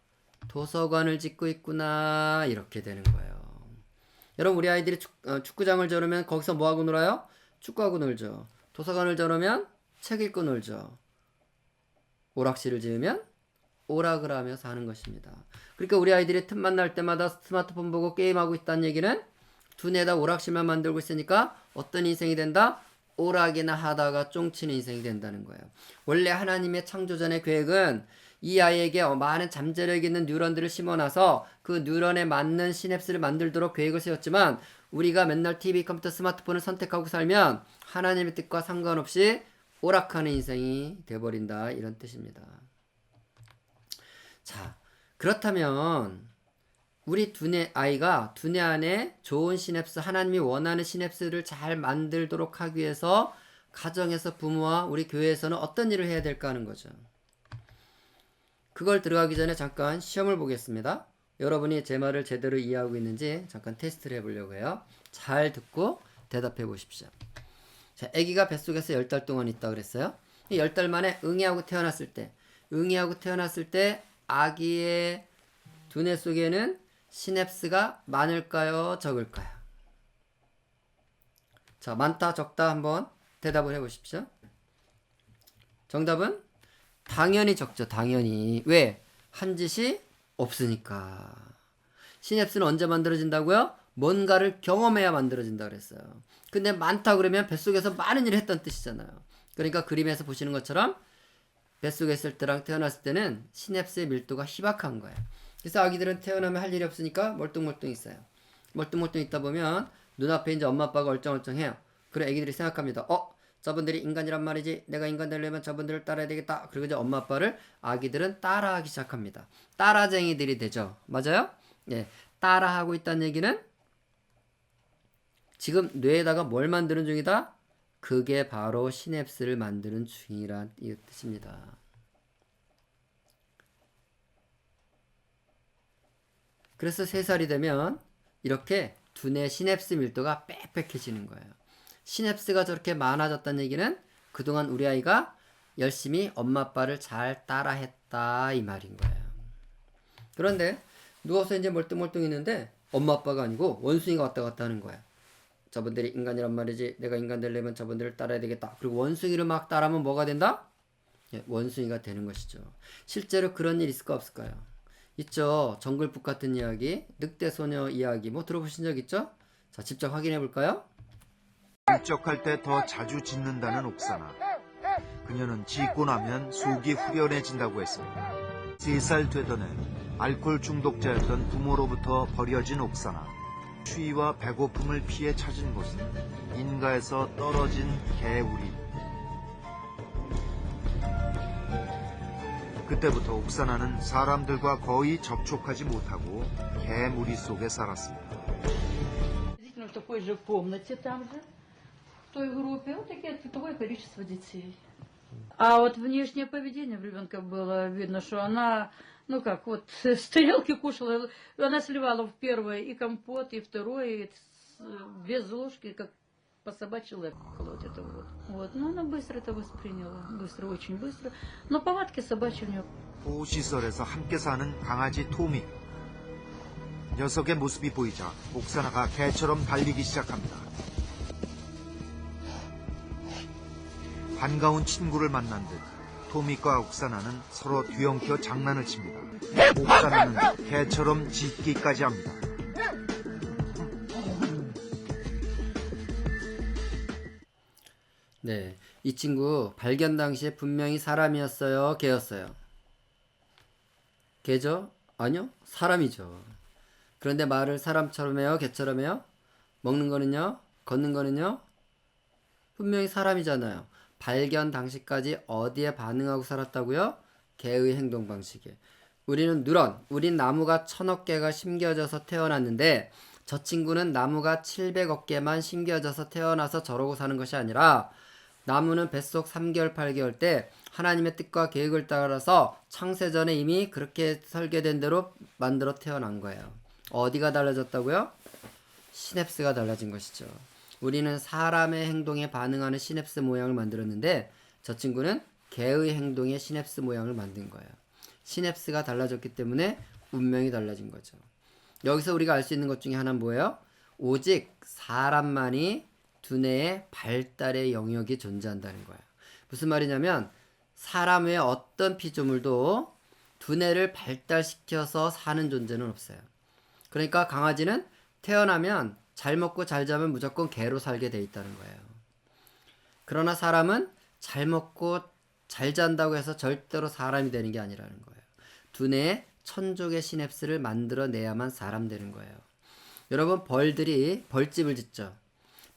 도서관을 짓고 있구나. 이렇게 되는 거예요. 여러분 우리 아이들이 축구장을 저으면 거기서 뭐하고 놀아요? 축구하고 놀죠. 도서관을 저으면 책 읽고 놀죠. 오락실을 지으면 오락을 하며 사는 것입니다. 그러니까 우리 아이들이 틈만 날 때마다 스마트폰 보고 게임하고 있다는 얘기는 두뇌에다 오락실만 만들고 있으니까 어떤 인생이 된다? 오락이나 하다가 쫑치는 인생이 된다는 거예요. 원래 하나님의 창조전의 계획은 이 아이에게 많은 잠재력 있는 뉴런들을 심어놔서 그 뉴런에 맞는 시냅스를 만들도록 계획을 세웠지만 우리가 맨날 TV, 컴퓨터, 스마트폰을 선택하고 살면 하나님의 뜻과 상관없이 오락하는 인생이 돼버린다, 이런 뜻입니다. 자, 그렇다면 우리 아이가 두뇌 안에 좋은 시냅스, 하나님이 원하는 시냅스를 잘 만들도록 하기 위해서 가정에서 부모와 우리 교회에서는 어떤 일을 해야 될까 하는 거죠. 그걸 들어가기 전에 잠깐 시험을 보겠습니다. 여러분이 제 말을 제대로 이해하고 있는지 잠깐 테스트를 해보려고 해요. 잘 듣고 대답해 보십시오. 자, 아기가 뱃속에서 10달 동안 있다 그랬어요. 이 10달 만에 응애하고 태어났을 때 아기의 두뇌 속에는 시냅스가 많을까요, 적을까요? 자, 많다, 적다 한번 대답을 해보십시오. 정답은 당연히 적죠. 당연히. 왜? 한 짓이 없으니까. 시냅스는 언제 만들어진다고요? 뭔가를 경험해야 만들어진다 그랬어요. 근데 많다 그러면 뱃속에서 많은 일을 했던 뜻이잖아요. 그러니까 그림에서 보시는 것처럼 뱃속에 있을 때랑 태어났을 때는 시냅스의 밀도가 희박한 거예요. 그래서 아기들은 태어나면 할 일이 없으니까 멀뚱멀뚱 있어요. 멀뚱멀뚱 있다 보면 눈앞에 이제 엄마 아빠가 얼쩡얼쩡해요. 그래 아기들이 생각합니다. 저분들이 인간이란 말이지. 내가 인간 되려면 저분들을 따라야 되겠다. 그리고 이제 엄마 아빠를 아기들은 따라하기 시작합니다. 따라쟁이들이 되죠. 맞아요? 예. 따라하고 있다는 얘기는 지금 뇌에다가 뭘 만드는 중이다? 그게 바로 시냅스를 만드는 중이란 이 뜻입니다. 그래서 3살이 되면 이렇게 두뇌 시냅스 밀도가 빽빽해지는 거예요. 시냅스가 저렇게 많아졌다는 얘기는 그동안 우리 아이가 열심히 엄마 아빠를 잘 따라했다 이 말인 거예요. 그런데 누워서 이제 멀뚱멀뚱 있는데 엄마 아빠가 아니고 원숭이가 왔다 갔다 하는 거야. 저분들이 인간이란 말이지. 내가 인간 되려면 저분들을 따라야 되겠다. 그리고 원숭이를 막 따라하면 뭐가 된다? 예, 원숭이가 되는 것이죠. 실제로 그런 일 있을까 없을까요? 있죠. 정글북 같은 이야기, 늑대소녀 이야기 뭐 들어보신 적 있죠? 자, 직접 확인해 볼까요? 울적할 때 더 자주 짖는다는 옥사나. 그녀는 짖고 나면 속이 후련해진다고 했습니다. 3살 되던 해 알코올 중독자였던 부모로부터 버려진 옥사나. 추위와 배고픔을 피해 찾은 곳은 인가에서 떨어진 개우리. 그때부터 옥사나는 사람들과 거의 접촉하지 못하고 개무리 속에 살았습니다. Действительно, в такой же комнате там же, в той группе, вот такое количество детей. А вот внешнее поведение в ребенка было видно, что она, с тарелки кушала, она сливала в первое и компот, и второе, и без ложки, как по собачьи лапкала вот это вот. Но она быстро это восприняла, очень быстро. Но повадки собачьи у нее. 보호시설에서 함께 사는 강아지 토미. 녀석의 모습이 보이자 옥사나가 개처럼 달리기 시작합니다. 반가운 친구를 만난 듯 토미과 옥사나는 서로 뒤엉켜 장난을 칩니다. 옥사나는 개처럼 짖기까지 합니다. 네, 이 친구 발견 당시에 분명히 사람이었어요, 개였어요? 개죠? 아니요, 사람이죠. 그런데 말을 사람처럼 해요, 개처럼 해요? 먹는 거는요? 걷는 거는요? 분명히 사람이잖아요. 발견 당시까지 어디에 반응하고 살았다고요? 개의 행동 방식에. 우리는 우린 나무가 1000억 개가 심겨져서 태어났는데 저 친구는 나무가 700억 개만 심겨져서 태어나서 저러고 사는 것이 아니라 나무는 뱃속 3개월, 8개월 때 하나님의 뜻과 계획을 따라서 창세전에 이미 그렇게 설계된 대로 만들어 태어난 거예요. 어디가 달라졌다고요? 시냅스가 달라진 것이죠. 우리는 사람의 행동에 반응하는 시냅스 모양을 만들었는데 저 친구는 개의 행동에 시냅스 모양을 만든 거예요. 시냅스가 달라졌기 때문에 운명이 달라진 거죠. 여기서 우리가 알 수 있는 것 중에 하나는 뭐예요? 오직 사람만이 두뇌의 발달의 영역이 존재한다는 거예요. 무슨 말이냐면 사람 외에 어떤 피조물도 두뇌를 발달시켜서 사는 존재는 없어요. 그러니까 강아지는 태어나면 잘 먹고 잘 자면 무조건 개로 살게 돼 있다는 거예요. 그러나 사람은 잘 먹고 잘 잔다고 해서 절대로 사람이 되는 게 아니라는 거예요. 두뇌에 천족의 시냅스를 만들어내야만 사람 되는 거예요. 여러분, 벌들이 벌집을 짓죠.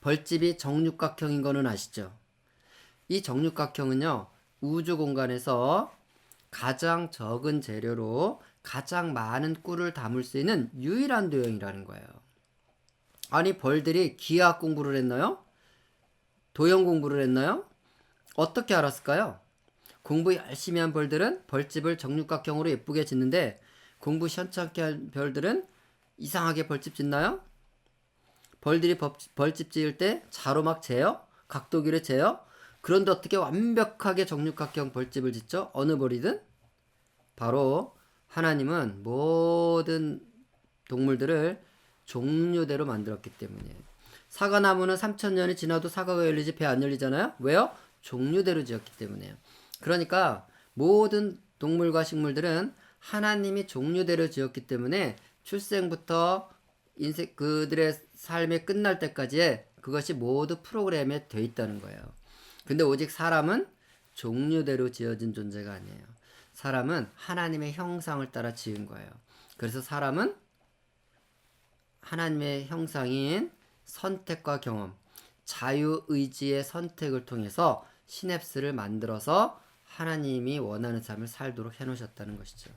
벌집이 정육각형인 거는 아시죠? 이 정육각형은요, 우주 공간에서 가장 적은 재료로 가장 많은 꿀을 담을 수 있는 유일한 도형이라는 거예요. 아니, 벌들이 기하학 공부를 했나요? 도형 공부를 했나요? 어떻게 알았을까요? 공부 열심히 한 벌들은 벌집을 정육각형으로 예쁘게 짓는데, 공부 시원찮게 한 벌들은 이상하게 벌집 짓나요? 벌들이 벌집 지을 때 자로 막 재요? 각도기를 재요? 그런데 어떻게 완벽하게 정육각형 벌집을 짓죠? 어느 벌이든? 바로 하나님은 모든 동물들을 종류대로 만들었기 때문이에요. 사과나무는 3000년이 지나도 사과가 열리지 배 안 열리잖아요? 왜요? 종류대로 지었기 때문에요. 그러니까 모든 동물과 식물들은 하나님이 종류대로 지었기 때문에 출생부터 인생 그들의 삶이 끝날 때까지의 그것이 모두 프로그램에 돼 있다는 거예요. 근데 오직 사람은 종류대로 지어진 존재가 아니에요. 사람은 하나님의 형상을 따라 지은 거예요. 그래서 사람은 하나님의 형상인 선택과 경험, 자유의지의 선택을 통해서 시냅스를 만들어서 하나님이 원하는 삶을 살도록 해놓으셨다는 것이죠.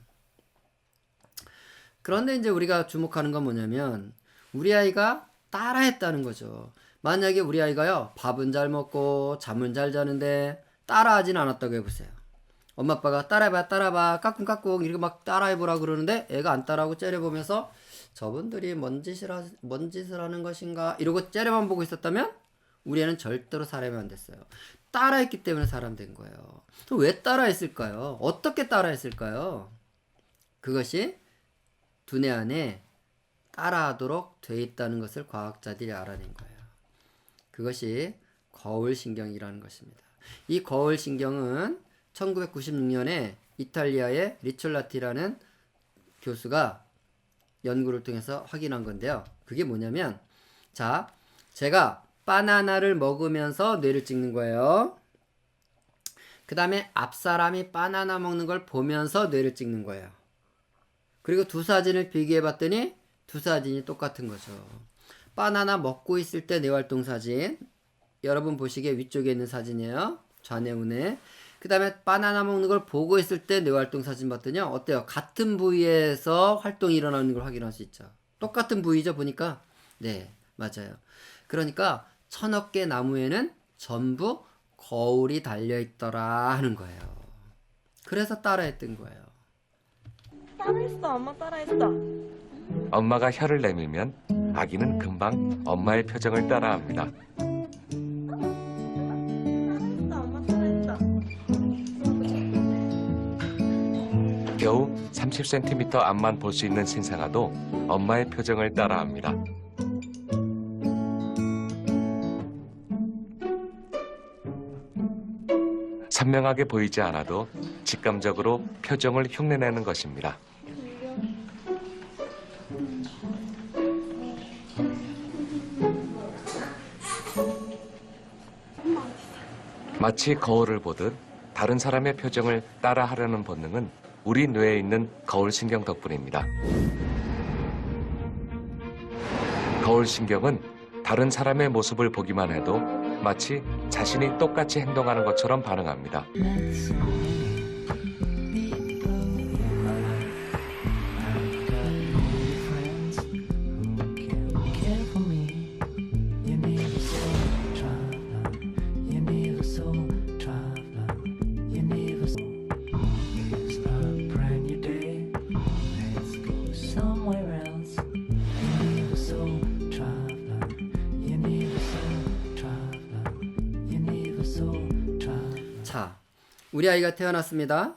그런데 이제 우리가 주목하는 건 뭐냐면 우리 아이가 따라했다는 거죠. 만약에 우리 아이가요, 밥은 잘 먹고 잠은 잘 자는데 따라하진 않았다고 해보세요. 엄마 아빠가 따라해봐 까꿍까꿍 이렇게 막 따라해보라 그러는데 애가 안 따라하고 째려보면서 저분들이 뭔 짓을 하는 것인가 이러고 째려만 보고 있었다면 우리 애는 절대로 사람이 안 됐어요. 따라했기 때문에 사람 된 거예요. 왜 따라했을까요? 어떻게 따라했을까요? 그것이 두뇌 안에 따라하도록 돼 있다는 것을 과학자들이 알아낸 거예요. 그것이 거울신경이라는 것입니다. 이 거울신경은 1996년에 이탈리아의 리촐라티라는 교수가 연구를 통해서 확인한 건데요. 그게 뭐냐면, 자, 제가 바나나를 먹으면서 뇌를 찍는 거예요. 그 다음에 앞사람이 바나나 먹는 걸 보면서 뇌를 찍는 거예요. 그리고 두 사진을 비교해 봤더니 두 사진이 똑같은 거죠. 바나나 먹고 있을 때 뇌활동 사진, 여러분 보시기에 위쪽에 있는 사진이에요. 좌뇌우뇌. 그 다음에 바나나 먹는 걸 보고 있을 때 뇌활동 사진 봤더니 어때요? 같은 부위에서 활동이 일어나는 걸 확인할 수 있죠. 똑같은 부위죠, 보니까. 네, 맞아요. 그러니까 1000억 개 나무에는 전부 거울이 달려있더라 하는 거예요. 그래서 따라했던 거예요. 따라했어, 엄마 따라했어. 엄마가 혀를 내밀면 아기는 금방 엄마의 표정을 따라합니다. 따라했어, 엄마 따라했어. 겨우 30cm 앞만 볼 수 있는 신생아도 엄마의 표정을 따라합니다. 선명하게 보이지 않아도 직감적으로 표정을 흉내내는 것입니다. 마치 거울을 보듯 다른 사람의 표정을 따라하려는 본능은 우리 뇌에 있는 거울신경 덕분입니다. 거울신경은 다른 사람의 모습을 보기만 해도 마치 자신이 똑같이 행동하는 것처럼 반응합니다. 자, 우리 아이가 태어났습니다.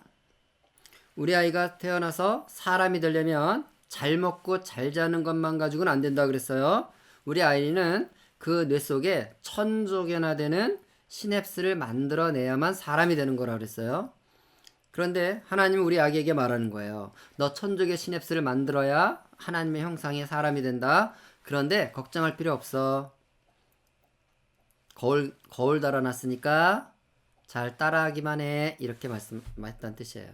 우리 아이가 태어나서 사람이 되려면 잘 먹고 잘 자는 것만 가지고는 안 된다 그랬어요. 우리 아이는 그 뇌 속에 1000조 개나 되는 시냅스를 만들어내야만 사람이 되는 거라 그랬어요. 그런데 하나님은 우리 아기에게 말하는 거예요. 너 1000조 개 시냅스를 만들어야 하나님의 형상의 사람이 된다. 그런데 걱정할 필요 없어. 거울 달아놨으니까 잘 따라하기만 해. 이렇게 말씀했다는 뜻이에요.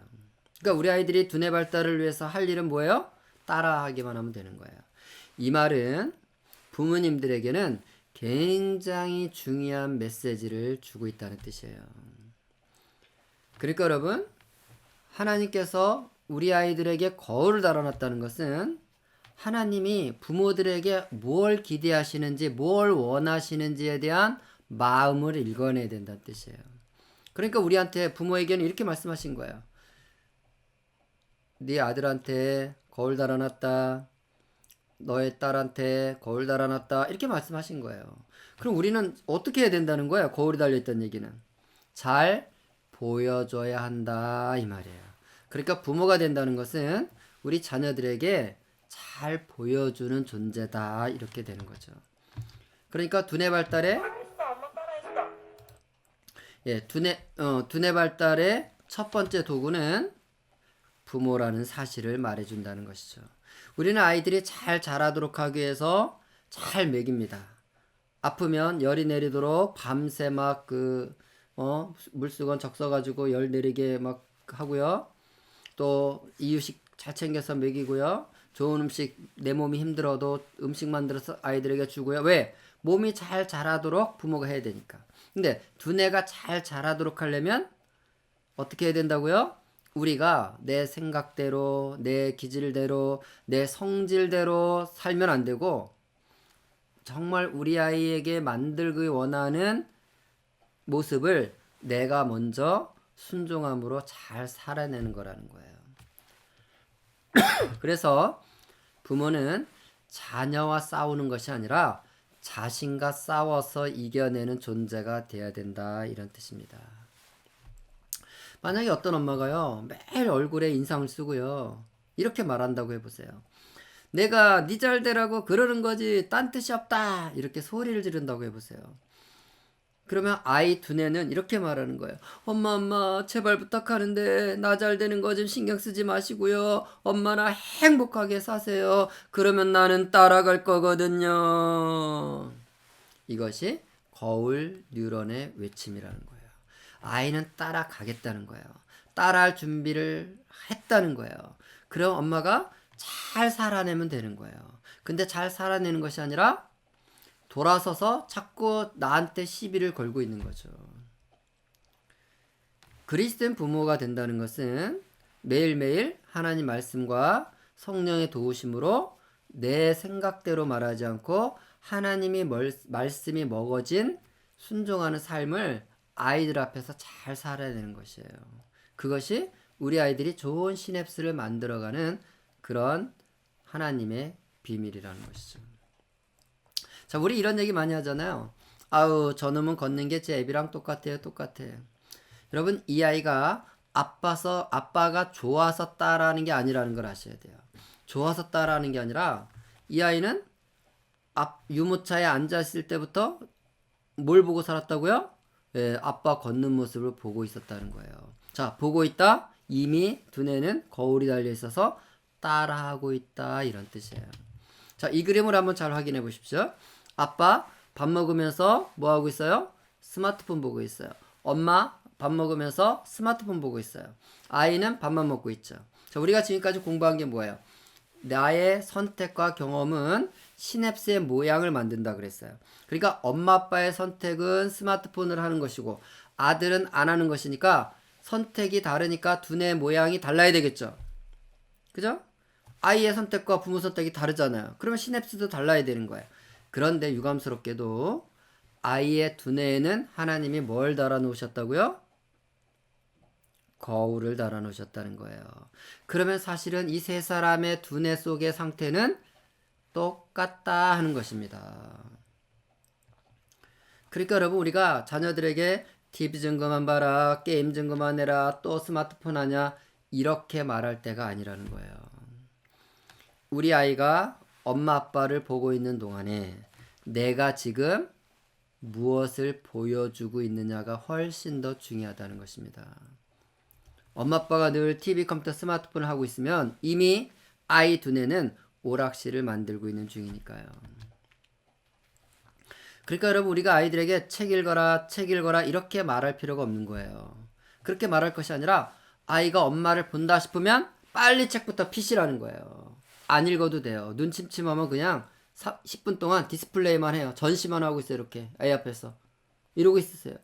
그러니까 우리 아이들이 두뇌 발달을 위해서 할 일은 뭐예요? 따라하기만 하면 되는 거예요. 이 말은 부모님들에게는 굉장히 중요한 메시지를 주고 있다는 뜻이에요. 그러니까 여러분, 하나님께서 우리 아이들에게 거울을 달아놨다는 것은 하나님이 부모들에게 뭘 기대하시는지, 뭘 원하시는지에 대한 마음을 읽어내야 된다는 뜻이에요. 그러니까 우리한테, 부모에게는 이렇게 말씀하신 거예요. 네 아들한테 거울 달아놨다. 너의 딸한테 거울 달아놨다. 이렇게 말씀하신 거예요. 그럼 우리는 어떻게 해야 된다는 거예요? 거울이 달려있다는 얘기는. 잘 보여줘야 한다, 이 말이에요. 그러니까 부모가 된다는 것은 우리 자녀들에게 잘 보여주는 존재다, 이렇게 되는 거죠. 그러니까 두뇌 발달에 두뇌 발달의 첫 번째 도구는 부모라는 사실을 말해준다는 것이죠. 우리는 아이들이 잘 자라도록 하기 위해서 잘 먹입니다. 아프면 열이 내리도록 밤새 막 물수건 적셔가지고 열 내리게 막 하고요. 또 이유식 잘 챙겨서 먹이고요. 좋은 음식, 내 몸이 힘들어도 음식 만들어서 아이들에게 주고요. 왜? 몸이 잘 자라도록 부모가 해야 되니까. 근데 두뇌가 잘 자라도록 하려면 어떻게 해야 된다고요? 우리가 내 생각대로, 내 기질대로, 내 성질대로 살면 안 되고, 정말 우리 아이에게 만들기 원하는 모습을 내가 먼저 순종함으로 잘 살아내는 거라는 거예요. 그래서 부모는 자녀와 싸우는 것이 아니라 자신과 싸워서 이겨내는 존재가 돼야 된다, 이런 뜻입니다. 만약에 어떤 엄마가요, 매일 얼굴에 인상을 쓰고요, 이렇게 말한다고 해보세요. 내가 네 잘되라고 그러는 거지 딴 뜻이 없다, 이렇게 소리를 지른다고 해보세요. 그러면 아이 두뇌는 이렇게 말하는 거예요. 엄마 제발 부탁하는데 나 잘되는 거 좀 신경 쓰지 마시고요. 엄마나 행복하게 사세요. 그러면 나는 따라갈 거거든요. 이것이 거울 뉴런의 외침이라는 거예요. 아이는 따라가겠다는 거예요. 따라할 준비를 했다는 거예요. 그럼 엄마가 잘 살아내면 되는 거예요. 근데 잘 살아내는 것이 아니라 돌아서서 자꾸 나한테 시비를 걸고 있는 거죠. 그리스도인 부모가 된다는 것은 매일매일 하나님 말씀과 성령의 도우심으로 내 생각대로 말하지 않고 하나님이 말씀이 먹어진 순종하는 삶을 아이들 앞에서 잘 살아내는 것이에요. 그것이 우리 아이들이 좋은 시냅스를 만들어가는 그런 하나님의 비밀이라는 것이죠. 자, 우리 이런 얘기 많이 하잖아요. 아우, 저놈은 걷는 게 제 애비랑 똑같아요. 여러분, 이 아이가 아빠가 좋아서 따라하는 게 아니라는 걸 아셔야 돼요. 좋아서 따라하는 게 아니라 이 아이는 유모차에 앉아있을 때부터 뭘 보고 살았다고요? 아빠 걷는 모습을 보고 있었다는 거예요. 자, 보고 있다. 이미 두뇌는 거울이 달려 있어서 따라하고 있다, 이런 뜻이에요. 자, 이 그림을 한번 잘 확인해 보십시오. 아빠 밥 먹으면서 뭐 하고 있어요? 스마트폰 보고 있어요. 엄마 밥 먹으면서 스마트폰 보고 있어요. 아이는 밥만 먹고 있죠. 자, 우리가 지금까지 공부한 게 뭐예요? 나의 선택과 경험은 시냅스의 모양을 만든다 그랬어요. 그러니까 엄마 아빠의 선택은 스마트폰을 하는 것이고 아들은 안 하는 것이니까 선택이 다르니까 두뇌 모양이 달라야 되겠죠. 그죠? 아이의 선택과 부모 선택이 다르잖아요. 그러면 시냅스도 달라야 되는 거예요. 그런데 유감스럽게도 아이의 두뇌에는 하나님이 뭘 달아 놓으셨다고요? 거울을 달아 놓으셨다는 거예요. 그러면 사실은 이 세 사람의 두뇌 속의 상태는 똑같다 하는 것입니다. 그러니까 여러분, 우리가 자녀들에게 TV 좀 그만 봐라, 게임 좀 그만해라, 또 스마트폰 하냐, 이렇게 말할 때가 아니라는 거예요. 우리 아이가 엄마 아빠를 보고 있는 동안에 내가 지금 무엇을 보여주고 있느냐가 훨씬 더 중요하다는 것입니다. 엄마 아빠가 늘 TV, 컴퓨터, 스마트폰을 하고 있으면 이미 아이 두뇌는 오락실을 만들고 있는 중이니까요. 그러니까 여러분, 우리가 아이들에게 책 읽어라 이렇게 말할 필요가 없는 거예요. 그렇게 말할 것이 아니라 아이가 엄마를 본다 싶으면 빨리 책부터 피시라는 거예요. 안 읽어도 돼요. 눈 침침하면 그냥 10분 동안 디스플레이만 해요. 전시만 하고 있어요. 이렇게 아이 앞에서 이러고 있으세요.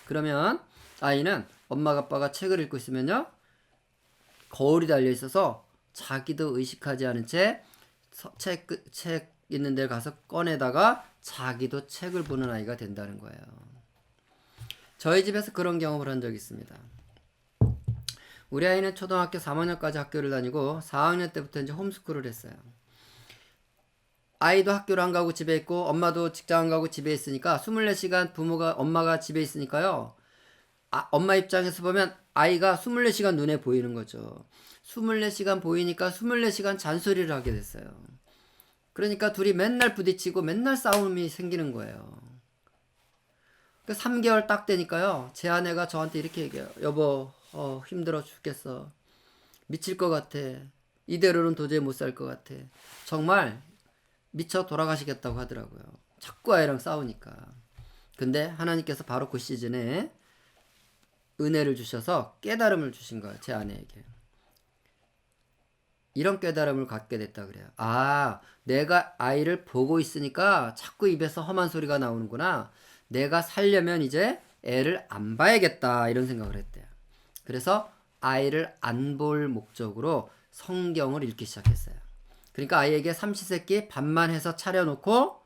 그러면 아이는 엄마가 아빠가 책을 읽고 있으면요, 거울이 달려 있어서 자기도 의식하지 않은 채 책 있는 데 가서 꺼내다가 자기도 책을 보는 아이가 된다는 거예요. 저희 집에서 그런 경험을 한 적이 있습니다. 우리 아이는 초등학교 3학년까지 학교를 다니고 4학년 때부터 이제 홈스쿨을 했어요. 아이도 학교를 안 가고 집에 있고 엄마도 직장 안 가고 집에 있으니까 24시간 엄마가 집에 있으니까요. 엄마 입장에서 보면 아이가 24시간 눈에 보이는 거죠. 24시간 보이니까 24시간 잔소리를 하게 됐어요. 그러니까 둘이 맨날 부딪히고 맨날 싸움이 생기는 거예요. 3개월 딱 되니까요, 제 아내가 저한테 이렇게 얘기해요. 여보, 힘들어 죽겠어. 미칠 것 같아. 이대로는 도저히 못 살 것 같아. 정말 미쳐 돌아가시겠다고 하더라고요. 자꾸 아이랑 싸우니까. 근데 하나님께서 바로 그 시즌에 은혜를 주셔서 깨달음을 주신 거예요. 제 아내에게. 이런 깨달음을 갖게 됐다 그래요. 아, 내가 아이를 보고 있으니까 자꾸 입에서 험한 소리가 나오는구나. 내가 살려면 이제 애를 안 봐야겠다, 이런 생각을 했대요. 그래서 아이를 안 볼 목적으로 성경을 읽기 시작했어요. 그러니까 아이에게 삼시세끼 밥만 해서 차려놓고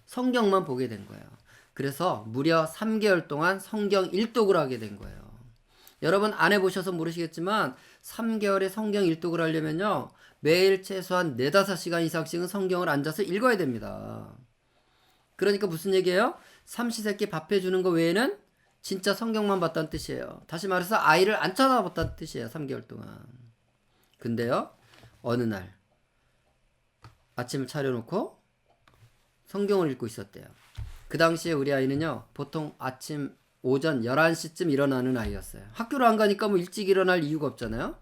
성경만 보게 된 거예요. 그래서 무려 3개월 동안 성경 일독을 하게 된 거예요. 여러분 안 해보셔서 모르시겠지만 3개월에 성경 일독을 하려면요, 매일 최소한 4-5시간 이상씩은 성경을 앉아서 읽어야 됩니다. 그러니까 무슨 얘기예요? 삼시세끼 밥 해주는 거 외에는 진짜 성경만 봤다는 뜻이에요. 다시 말해서 아이를 안 쳐다봤다는 뜻이에요. 3개월 동안. 근데요, 어느 날 아침을 차려놓고 성경을 읽고 있었대요. 그 당시에 우리 아이는요, 보통 오전 11시쯤 일어나는 아이였어요. 학교를 안 가니까 뭐 일찍 일어날 이유가 없잖아요.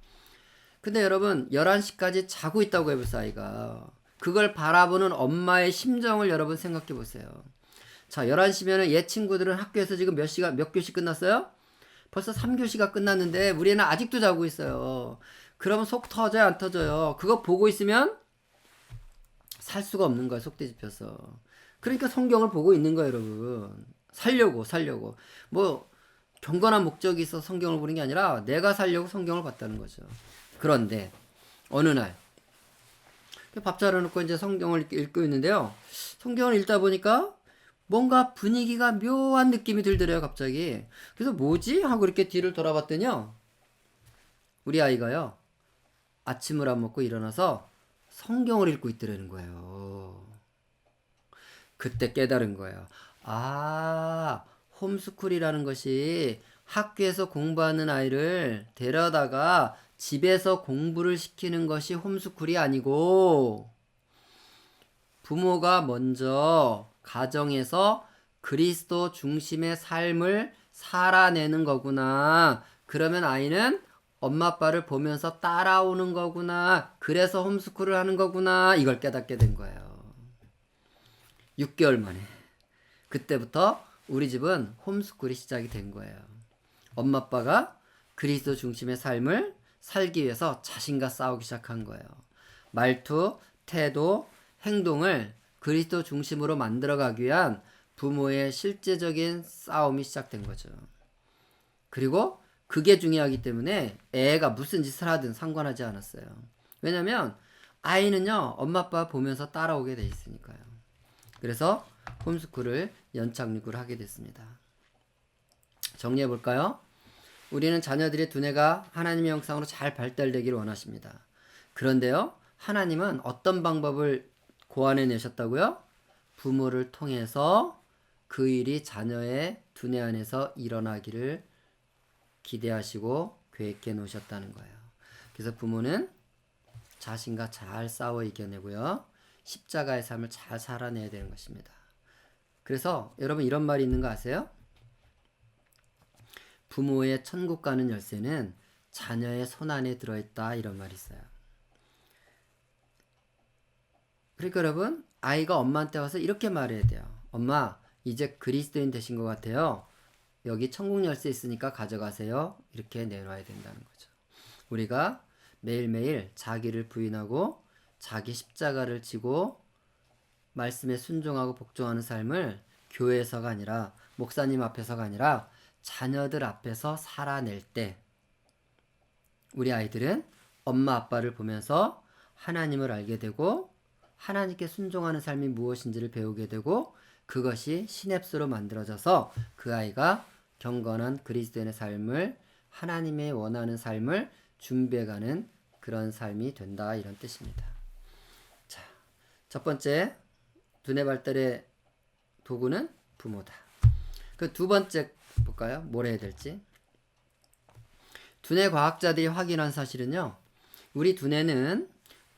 근데 여러분, 11시까지 자고 있다고 해보세요, 아이가. 그걸 바라보는 엄마의 심정을 여러분 생각해 보세요. 자, 11시면은 얘 친구들은 학교에서 지금 몇 교시 끝났어요? 벌써 3교시가 끝났는데 우리 애는 아직도 자고 있어요. 그러면 속 터져요, 안 터져요? 그거 보고 있으면 살 수가 없는 거예요, 속 뒤집혀서. 그러니까 성경을 보고 있는 거예요, 여러분. 살려고. 뭐 경건한 목적이 있어서 성경을 보는 게 아니라 내가 살려고 성경을 봤다는 거죠. 그런데 어느 날 밥 차려놓고 이제 성경을 읽고 있는데요, 성경을 읽다 보니까 뭔가 분위기가 묘한 느낌이 들더래요, 갑자기. 그래서 뭐지? 하고 이렇게 뒤를 돌아봤더니요, 우리 아이가요, 아침을 안 먹고 일어나서 성경을 읽고 있더라는 거예요. 그때 깨달은 거예요. 아, 홈스쿨이라는 것이 학교에서 공부하는 아이를 데려다가 집에서 공부를 시키는 것이 홈스쿨이 아니고, 부모가 먼저 가정에서 그리스도 중심의 삶을 살아내는 거구나. 그러면 아이는 엄마 아빠를 보면서 따라오는 거구나. 그래서 홈스쿨을 하는 거구나. 이걸 깨닫게 된 거예요. 6개월 만에. 그때부터 우리 집은 홈스쿨이 시작이 된 거예요. 엄마 아빠가 그리스도 중심의 삶을 살기 위해서 자신과 싸우기 시작한 거예요. 말투, 태도, 행동을 그리스도 중심으로 만들어가기 위한 부모의 실제적인 싸움이 시작된 거죠. 그리고 그게 중요하기 때문에 애가 무슨 짓을 하든 상관하지 않았어요. 왜냐면 아이는요, 엄마 아빠 보면서 따라오게 돼 있으니까요. 그래서 홈스쿨을 연착륙을 하게 됐습니다. 정리해 볼까요? 우리는 자녀들의 두뇌가 하나님의 형상으로 잘 발달되기를 원하십니다. 그런데요, 하나님은 어떤 방법을 고안해 내셨다고요? 부모를 통해서 그 일이 자녀의 두뇌 안에서 일어나기를 기대하시고 계획해 놓으셨다는 거예요. 그래서 부모는 자신과 잘 싸워 이겨내고요, 십자가의 삶을 잘 살아내야 되는 것입니다. 그래서 여러분 이런 말이 있는 거 아세요? 부모의 천국 가는 열쇠는 자녀의 손 안에 들어있다, 이런 말이 있어요. 그러니까 여러분, 아이가 엄마한테 와서 이렇게 말해야 돼요. 엄마, 이제 그리스도인 되신 것 같아요. 여기 천국 열쇠 있으니까 가져가세요. 이렇게 내놔야 된다는 거죠. 우리가 매일매일 자기를 부인하고 자기 십자가를 지고 말씀에 순종하고 복종하는 삶을 교회에서가 아니라 목사님 앞에서가 아니라 자녀들 앞에서 살아낼 때 우리 아이들은 엄마 아빠를 보면서 하나님을 알게 되고 하나님께 순종하는 삶이 무엇인지를 배우게 되고 그것이 시냅스로 만들어져서 그 아이가 경건한 그리스도인의 삶을 하나님의 원하는 삶을 준비해가는 그런 삶이 된다 이런 뜻입니다. 자, 첫 번째 두뇌 발달의 도구는 부모다. 그 두 번째 볼까요? 뭘 해야 될지. 두뇌 과학자들이 확인한 사실은요. 우리 두뇌는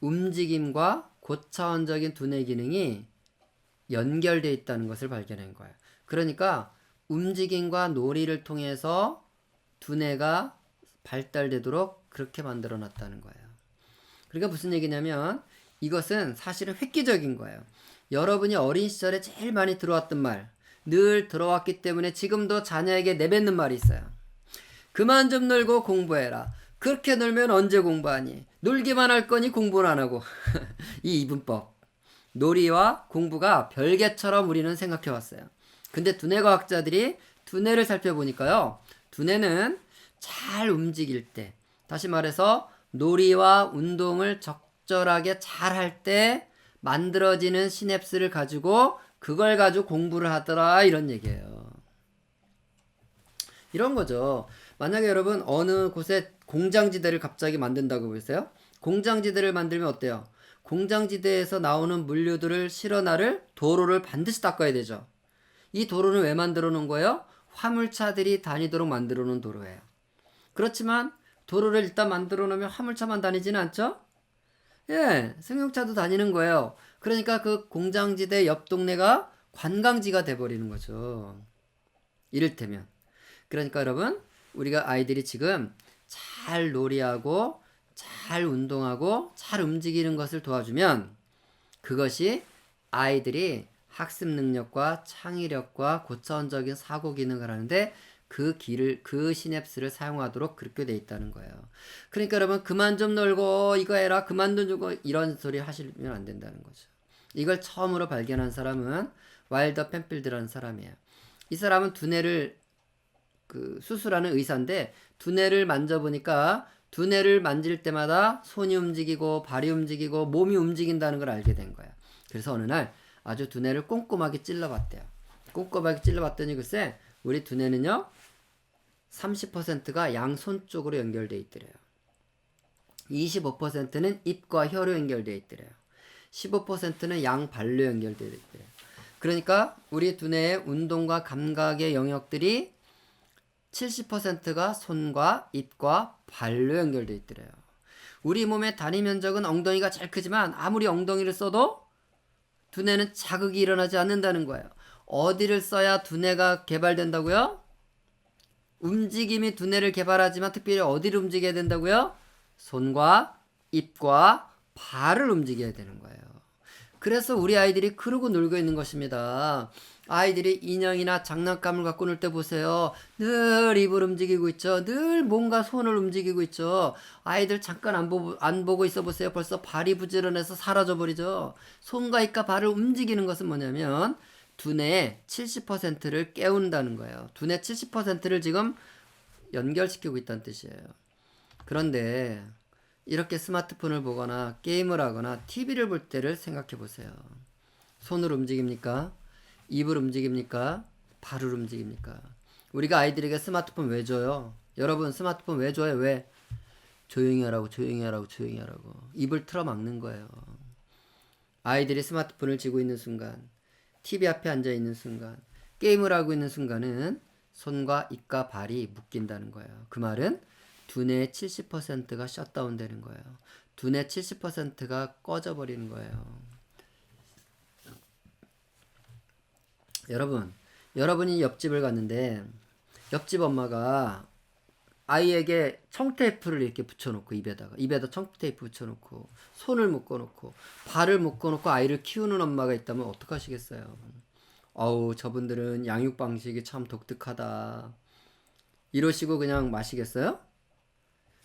움직임과 고차원적인 두뇌 기능이 연결되어 있다는 것을 발견한 거예요. 그러니까 움직임과 놀이를 통해서 두뇌가 발달되도록 그렇게 만들어 놨다는 거예요. 그러니까 무슨 얘기냐면 이것은 사실은 획기적인 거예요. 여러분이 어린 시절에 제일 많이 들어왔던 말, 늘 들어왔기 때문에 지금도 자녀에게 내뱉는 말이 있어요. 그만 좀 놀고 공부해라. 그렇게 놀면 언제 공부하니? 놀기만 할 거니 공부는 안 하고. 이 이분법. 놀이와 공부가 별개처럼 우리는 생각해 왔어요. 근데 두뇌 과학자들이 두뇌를 살펴보니까요. 두뇌는 잘 움직일 때, 다시 말해서 놀이와 운동을 적절하게 잘 할 때 만들어지는 시냅스를 가지고 그걸 가지고 공부를 하더라 이런 얘기예요. 이런 거죠. 만약에 여러분 어느 곳에 공장지대를 갑자기 만든다고 보세요. 공장지대를 만들면 어때요? 공장지대에서 나오는 물류들을 실어나를 도로를 반드시 닦아야 되죠. 이 도로는 왜 만들어 놓은 거예요? 화물차들이 다니도록 만들어 놓은 도로예요. 그렇지만 도로를 일단 만들어 놓으면 화물차만 다니지는 않죠? 예, 승용차도 다니는 거예요. 그러니까 그 공장지대 옆 동네가 관광지가 돼버리는 거죠. 이를테면. 그러니까 여러분, 우리가 아이들이 지금 잘 놀이하고 잘 운동하고 잘 움직이는 것을 도와주면 그것이 아이들이 학습 능력과 창의력과 고차원적인 사고 기능을 하는데 그 시냅스를 사용하도록 그렇게 돼 있다는 거예요. 그러니까 여러분 그만 좀 놀고 이거 해라 그만 좀 주고 이런 소리 하시면 안 된다는 거죠. 이걸 처음으로 발견한 사람은 와일더 펜필드라는 사람이에요. 이 사람은 두뇌를 수술하는 의사인데 두뇌를 만져보니까 두뇌를 만질 때마다 손이 움직이고 발이 움직이고 몸이 움직인다는 걸 알게 된 거예요. 그래서 어느 날 아주 두뇌를 꼼꼼하게 찔러봤대요. 꼼꼼하게 찔러봤더니 글쎄 우리 두뇌는요 30%가 양손 쪽으로 연결되어 있더래요. 25%는 입과 혀로 연결되어 있더래요. 15%는 양발로 연결되어 있더래요. 그러니까 우리 두뇌의 운동과 감각의 영역들이 70%가 손과 입과 발로 연결되어 있더래요. 우리 몸의 단위 면적은 엉덩이가 제일 크지만 아무리 엉덩이를 써도 두뇌는 자극이 일어나지 않는다는 거예요. 어디를 써야 두뇌가 개발된다고요? 움직임이 두뇌를 개발하지만 특별히 어디를 움직여야 된다고요? 손과 입과 발을 움직여야 되는 거예요. 그래서 우리 아이들이 그러고 놀고 있는 것입니다. 아이들이 인형이나 장난감을 갖고 놀 때 보세요. 늘 입을 움직이고 있죠. 늘 뭔가 손을 움직이고 있죠. 아이들 잠깐 안 보고 있어 보세요. 벌써 발이 부지런해서 사라져 버리죠. 손과 입과 발을 움직이는 것은 뭐냐면 두뇌의 70%를 깨운다는 거예요. 두뇌 70%를 지금 연결시키고 있다는 뜻이에요. 그런데 이렇게 스마트폰을 보거나 게임을 하거나 TV를 볼 때를 생각해 보세요. 손을 움직입니까? 입을 움직입니까? 발을 움직입니까? 우리가 아이들에게 스마트폰 왜 줘요? 여러분 스마트폰 왜 줘요? 왜? 조용히 하라고 조용히 하라고 조용히 하라고 입을 틀어막는 거예요. 아이들이 스마트폰을 쥐고 있는 순간 TV 앞에 앉아 있는 순간 게임을 하고 있는 순간은 손과 입과 발이 묶인다는 거예요. 그 말은 두뇌의 70%가 셧다운 되는 거예요. 두뇌 70%가 꺼져버리는 거예요. 여러분이 옆집을 갔는데 옆집 엄마가 아이에게 청테이프를 이렇게 붙여놓고 입에다 청테이프 붙여놓고 손을 묶어놓고 발을 묶어놓고 아이를 키우는 엄마가 있다면 어떡하시겠어요? 어우 저분들은 양육 방식이 참 독특하다 이러시고 그냥 마시겠어요?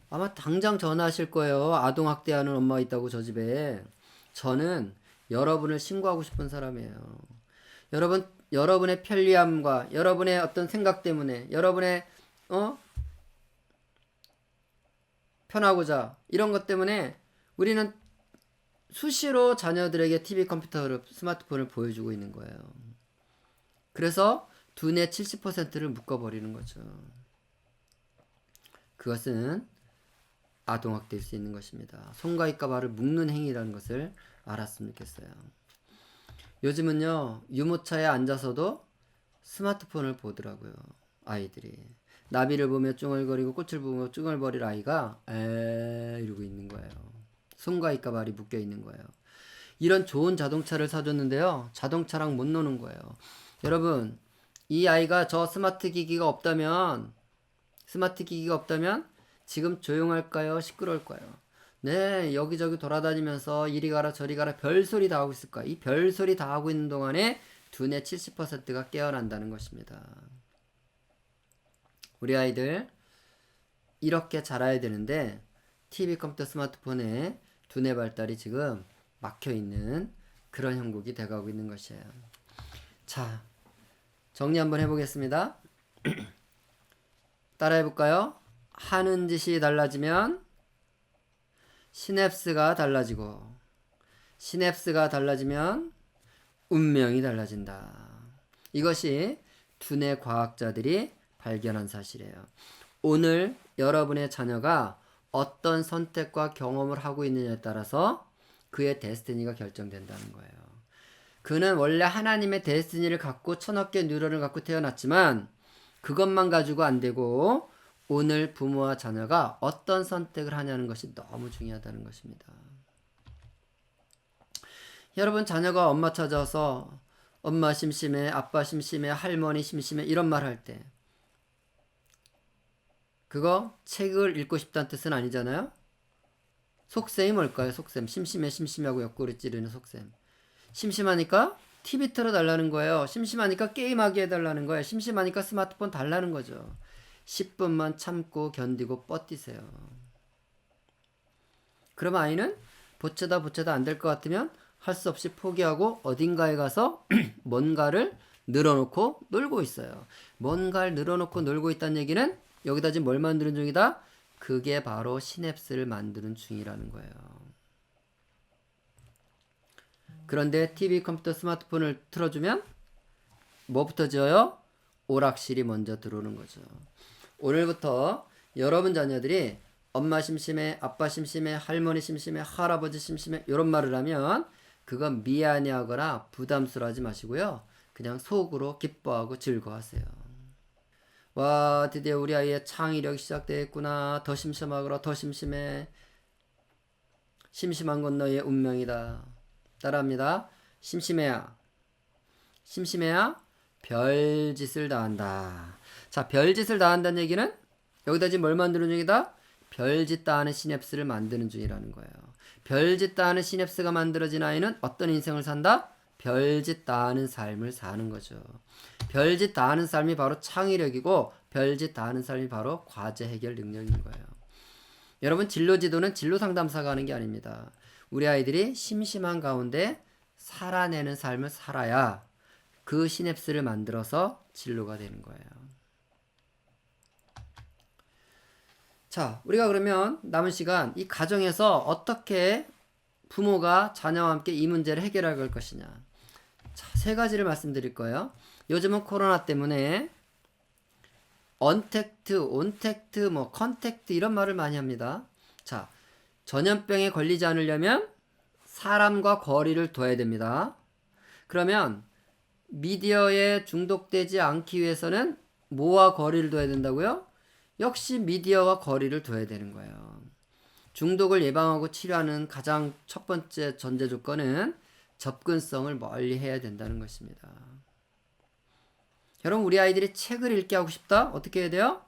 아마 당장 전화하실 거예요. 아동학대하는 엄마가 있다고 저 집에. 저는 여러분을 신고하고 싶은 사람이에요. 여러분의 편리함과 여러분의 어떤 생각 때문에 여러분의 편하고자 이런 것 때문에 우리는 수시로 자녀들에게 TV, 컴퓨터를, 스마트폰을 보여주고 있는 거예요. 그래서 두뇌 70%를 묶어버리는 거죠. 그것은 아동학대일 수 있는 것입니다. 손과 입과 발을 묶는 행위라는 것을 알았으면 좋겠어요. 요즘은요, 유모차에 앉아서도 스마트폰을 보더라고요. 아이들이. 나비를 보며 쭝얼거리고 꽃을 보며 쭝얼거릴 아이가 이러고 있는 거예요. 손과 입과 발이 묶여 있는 거예요. 이런 좋은 자동차를 사줬는데요. 자동차랑 못 노는 거예요. 여러분, 이 아이가 저 스마트 기기가 없다면 지금 조용할까요? 시끄러울까요? 네, 여기저기 돌아다니면서 이리 가라 저리 가라 별소리 다 하고 있을 거야. 이 별소리 다 하고 있는 동안에 두뇌 70%가 깨어난다는 것입니다. 우리 아이들 이렇게 자라야 되는데 TV, 컴퓨터, 스마트폰에 두뇌 발달이 지금 막혀있는 그런 형국이 돼가고 있는 것이에요. 자, 정리 한번 해보겠습니다. 따라해볼까요? 하는 짓이 달라지면 시냅스가 달라지고 시냅스가 달라지면 운명이 달라진다. 이것이 두뇌 과학자들이 발견한 사실이에요. 오늘 여러분의 자녀가 어떤 선택과 경험을 하고 있느냐에 따라서 그의 데스티니가 결정된다는 거예요. 그는 원래 하나님의 데스티니를 갖고 1000억 개 뉴런을 갖고 태어났지만 그것만 가지고 안 되고 오늘 부모와 자녀가 어떤 선택을 하냐는 것이 너무 중요하다는 것입니다. 여러분, 자녀가 엄마 찾아와서 엄마 심심해, 아빠 심심해, 할머니 심심해 이런 말 할 때 그거 책을 읽고 싶다는 뜻은 아니잖아요. 속셈이 뭘까요? 속셈. 심심해, 심심하고 옆구리 찌르는 속셈. 심심하니까 TV 틀어달라는 거예요. 심심하니까 게임하게 해달라는 거예요. 심심하니까 스마트폰 달라는 거죠. 10분만 참고 견디고 뻗디세요. 그럼 아이는 보채다 안 될 것 같으면 할 수 없이 포기하고 어딘가에 가서 뭔가를 늘어놓고 놀고 있어요. 뭔가를 늘어놓고 놀고 있다는 얘기는 여기다 지금 뭘 만드는 중이다? 그게 바로 시냅스를 만드는 중이라는 거예요. 그런데 TV, 컴퓨터, 스마트폰을 틀어주면 뭐부터 지어요? 오락실이 먼저 들어오는 거죠. 오늘부터 여러분 자녀들이 엄마 심심해, 아빠 심심해, 할머니 심심해, 할아버지 심심해 이런 말을 하면 그건 미안해하거나 부담스러워하지 마시고요. 그냥 속으로 기뻐하고 즐거워하세요. 와, 드디어 우리 아이의 창의력이 시작되었구나. 더 심심하거라, 더 심심해. 심심한 건 너의 운명이다. 따라합니다. 심심해야 별짓을 다 한다. 자, 별짓을 다 한다는 얘기는 여기다 지금 뭘 만드는 중이다? 별짓 다 하는 시냅스를 만드는 중이라는 거예요. 별짓 다 하는 시냅스가 만들어진 아이는 어떤 인생을 산다? 별짓 다 하는 삶을 사는 거죠. 별짓 다 하는 삶이 바로 창의력이고 별짓 다 하는 삶이 바로 과제 해결 능력인 거예요. 여러분, 진로 지도는 진로 상담사가 하는 게 아닙니다. 우리 아이들이 심심한 가운데 살아내는 삶을 살아야 그 시냅스를 만들어서 진로가 되는 거예요. 자, 우리가 그러면 남은 시간 이 가정에서 어떻게 부모가 자녀와 함께 이 문제를 해결할 걸 것이냐. 자, 3가지를 말씀드릴 거예요. 요즘은 코로나 때문에 언택트, 온택트, 컨택트 이런 말을 많이 합니다. 자, 전염병에 걸리지 않으려면 사람과 거리를 둬야 됩니다. 그러면 미디어에 중독되지 않기 위해서는 뭐와 거리를 둬야 된다고요? 역시 미디어와 거리를 둬야 되는 거예요. 중독을 예방하고 치료하는 가장 첫 번째 전제 조건은 접근성을 멀리 해야 된다는 것입니다. 여러분, 우리 아이들이 책을 읽게 하고 싶다? 어떻게 해야 돼요?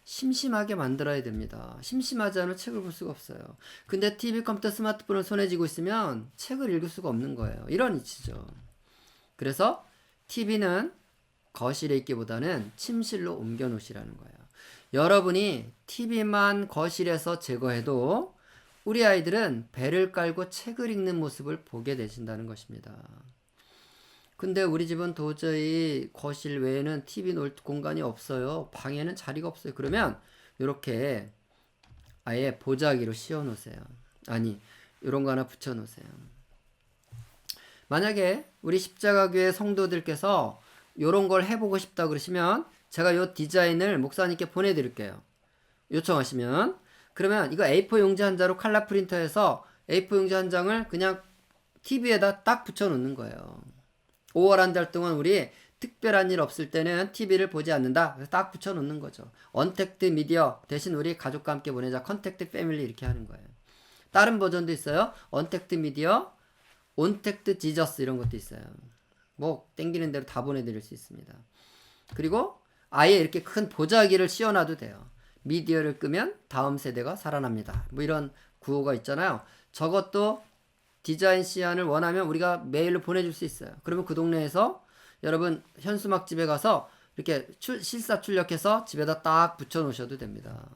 심심하게 만들어야 됩니다. 심심하지 않으면 책을 볼 수가 없어요. 근데 TV, 컴퓨터, 스마트폰을 손에 쥐고 있으면 책을 읽을 수가 없는 거예요. 이런 이치죠. 그래서 TV는 거실에 있기보다는 침실로 옮겨 놓으시라는 거예요. 여러분이 TV만 거실에서 제거해도 우리 아이들은 배를 깔고 책을 읽는 모습을 보게 되신다는 것입니다. 근데 우리 집은 도저히 거실 외에는 TV 놓을 공간이 없어요. 방에는 자리가 없어요. 그러면 이렇게 아예 보자기로 씌워 놓으세요. 아니, 이런 거 하나 붙여 놓으세요. 만약에 우리 십자가교회 성도들께서 이런 걸 해보고 싶다 그러시면 제가 이 디자인을 목사님께 보내드릴게요. 요청하시면. 그러면 이거 A4 용지 한 장으로 칼라 프린터에서 A4 용지 한 장을 그냥 TV에다 딱 붙여 놓는 거예요. 5월 한 달 동안 우리 특별한 일 없을 때는 TV를 보지 않는다. 그래서 딱 붙여 놓는 거죠. 언택트 미디어 대신 우리 가족과 함께 보내자. 컨택트 패밀리 이렇게 하는 거예요. 다른 버전도 있어요. 언택트 미디어, 온택트 지저스 이런 것도 있어요. 뭐 땡기는 대로 다 보내드릴 수 있습니다. 그리고 아예 이렇게 큰 보자기를 씌워놔도 돼요. 미디어를 끄면 다음 세대가 살아납니다. 뭐 이런 구호가 있잖아요. 저것도 디자인 시안을 원하면 우리가 메일로 보내줄 수 있어요. 그러면 그 동네에서 여러분 현수막 집에 가서 이렇게 실사출력해서 집에다 딱 붙여 놓으셔도 됩니다.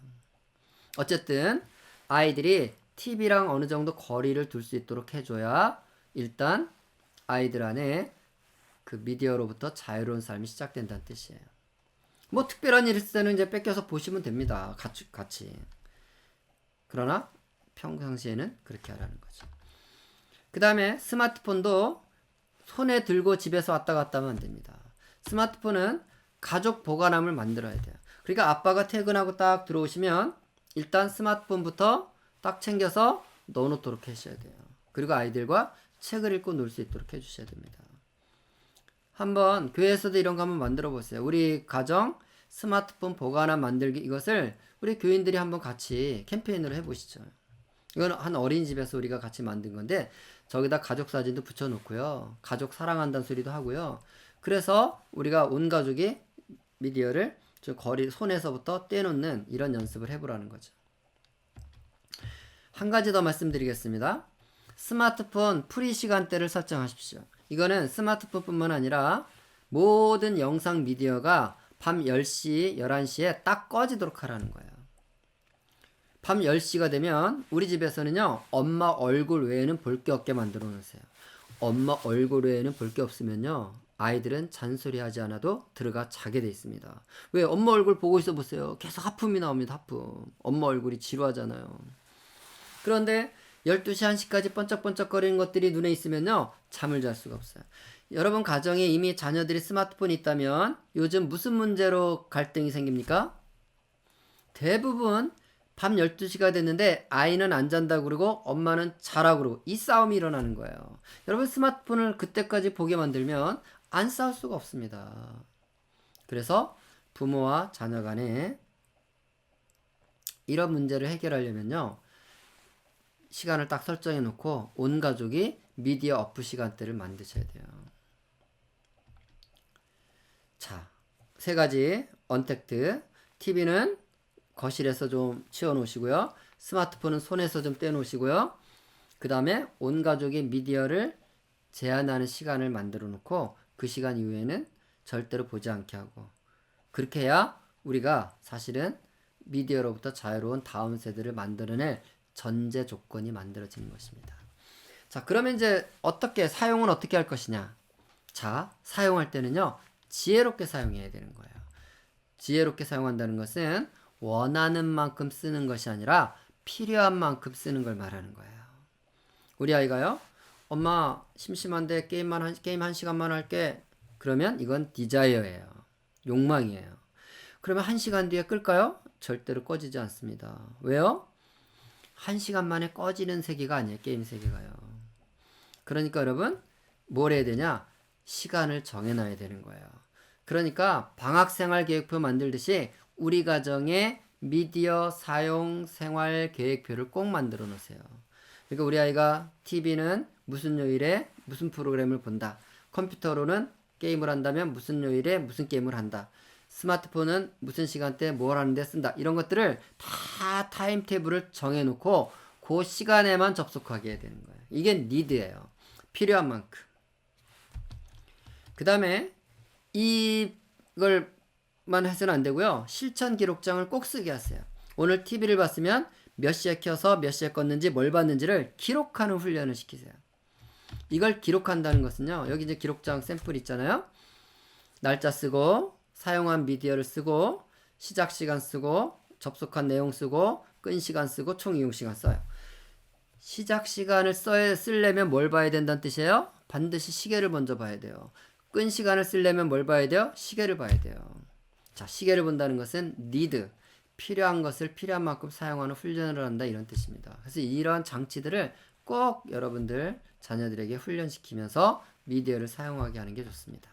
어쨌든 아이들이 TV랑 어느 정도 거리를 둘 수 있도록 해줘야 일단 아이들 안에 그 미디어로부터 자유로운 삶이 시작된다는 뜻이에요. 뭐 특별한 일 있을 때는 이제 뺏겨서 보시면 됩니다. 같이. 그러나 평상시에는 그렇게 하라는 거죠. 그 다음에 스마트폰도 손에 들고 집에서 왔다 갔다 하면 안 됩니다. 스마트폰은 가족 보관함을 만들어야 돼요. 그러니까 아빠가 퇴근하고 딱 들어오시면 일단 스마트폰부터 딱 챙겨서 넣어놓도록 하셔야 돼요. 그리고 아이들과 책을 읽고 놀 수 있도록 해주셔야 됩니다. 한번 교회에서도 이런 거 한번 만들어 보세요. 우리 가정 스마트폰 보관함 만들기 이것을 우리 교인들이 한번 같이 캠페인으로 해보시죠. 이건 한 어린이집에서 우리가 같이 만든 건데 저기다 가족 사진도 붙여놓고요. 가족 사랑한다는 소리도 하고요. 그래서 우리가 온 가족이 미디어를 저 거리 손에서부터 떼놓는 이런 연습을 해보라는 거죠. 한 가지 더 말씀드리겠습니다. 스마트폰 프리 시간대를 설정하십시오. 이거는 스마트폰뿐만 아니라 모든 영상 미디어가 밤 10시, 11시에 딱 꺼지도록 하라는 거예요. 밤 10시가 되면 우리 집에서는요. 엄마 얼굴 외에는 볼 게 없게 만들어 놓으세요. 엄마 얼굴 외에는 볼 게 없으면요. 아이들은 잔소리하지 않아도 들어가 자게 돼 있습니다. 왜? 엄마 얼굴 보고 있어 보세요. 계속 하품이 나옵니다. 하품. 엄마 얼굴이 지루하잖아요. 그런데 12시, 1시까지 번쩍번쩍거리는 것들이 눈에 있으면요. 잠을 잘 수가 없어요. 여러분 가정에 이미 자녀들이 스마트폰이 있다면 요즘 무슨 문제로 갈등이 생깁니까? 대부분 밤 12시가 됐는데 아이는 안 잔다고 그러고 엄마는 자라고 그러고 이 싸움이 일어나는 거예요. 여러분 스마트폰을 그때까지 보게 만들면 안 싸울 수가 없습니다. 그래서 부모와 자녀 간에 이런 문제를 해결하려면요. 시간을 딱 설정해 놓고 온 가족이 미디어 어프 시간대를 만드셔야 돼요. 자, 세 가지 언택트. TV는 거실에서 좀 치워 놓으시고요. 스마트폰은 손에서 좀 떼놓으시고요. 그 다음에 온 가족이 미디어를 제한하는 시간을 만들어 놓고 그 시간 이후에는 절대로 보지 않게 하고 그렇게 해야 우리가 사실은 미디어로부터 자유로운 다음 세대를 만들어낼 전제 조건이 만들어지는 것입니다. 자, 그러면 이제 사용은 어떻게 할 것이냐? 자, 사용할 때는요, 지혜롭게 사용해야 되는 거예요. 지혜롭게 사용한다는 것은 원하는 만큼 쓰는 것이 아니라 필요한 만큼 쓰는 걸 말하는 거예요. 우리 아이가요, 엄마 심심한데 게임 한 시간만 할게. 그러면 이건 디자이어예요. 욕망이에요. 그러면 1시간 뒤에 끌까요? 절대로 꺼지지 않습니다. 왜요? 1시간 만에 꺼지는 세계가 아니에요. 게임 세계가요. 그러니까 여러분 뭘 해야 되냐? 시간을 정해놔야 되는 거예요. 그러니까 방학생활계획표 만들듯이 우리 가정의 미디어 사용 생활 계획표를 꼭 만들어 놓으세요. 그러니까 우리 아이가 TV는 무슨 요일에 무슨 프로그램을 본다. 컴퓨터로는 게임을 한다면 무슨 요일에 무슨 게임을 한다. 스마트폰은 무슨 시간대에 뭘 하는데 쓴다. 이런 것들을 다 타임테이블을 정해놓고 그 시간에만 접속하게 해야 되는 거예요. 이게 니드예요. 필요한 만큼. 그 다음에 이걸 생각만 해서는 안 되고요. 실천 기록장을 꼭 쓰게 하세요. 오늘 TV를 봤으면 몇 시에 켜서 몇 시에 껐는지 뭘 봤는지를 기록하는 훈련을 시키세요. 이걸 기록한다는 것은요. 여기 이제 기록장 샘플 있잖아요. 날짜 쓰고 사용한 미디어를 쓰고 시작 시간 쓰고 접속한 내용 쓰고 끈 시간 쓰고 총 이용 시간 써요. 시작 시간을 쓰려면 뭘 봐야 된다는 뜻이에요? 반드시 시계를 먼저 봐야 돼요. 끈 시간을 쓰려면 뭘 봐야 돼요? 시계를 봐야 돼요. 자, 시계를 본다는 것은 need, 필요한 것을 필요한 만큼 사용하는 훈련을 한다 이런 뜻입니다. 그래서 이러한 장치들을 꼭 여러분들 자녀들에게 훈련시키면서 미디어를 사용하게 하는 게 좋습니다.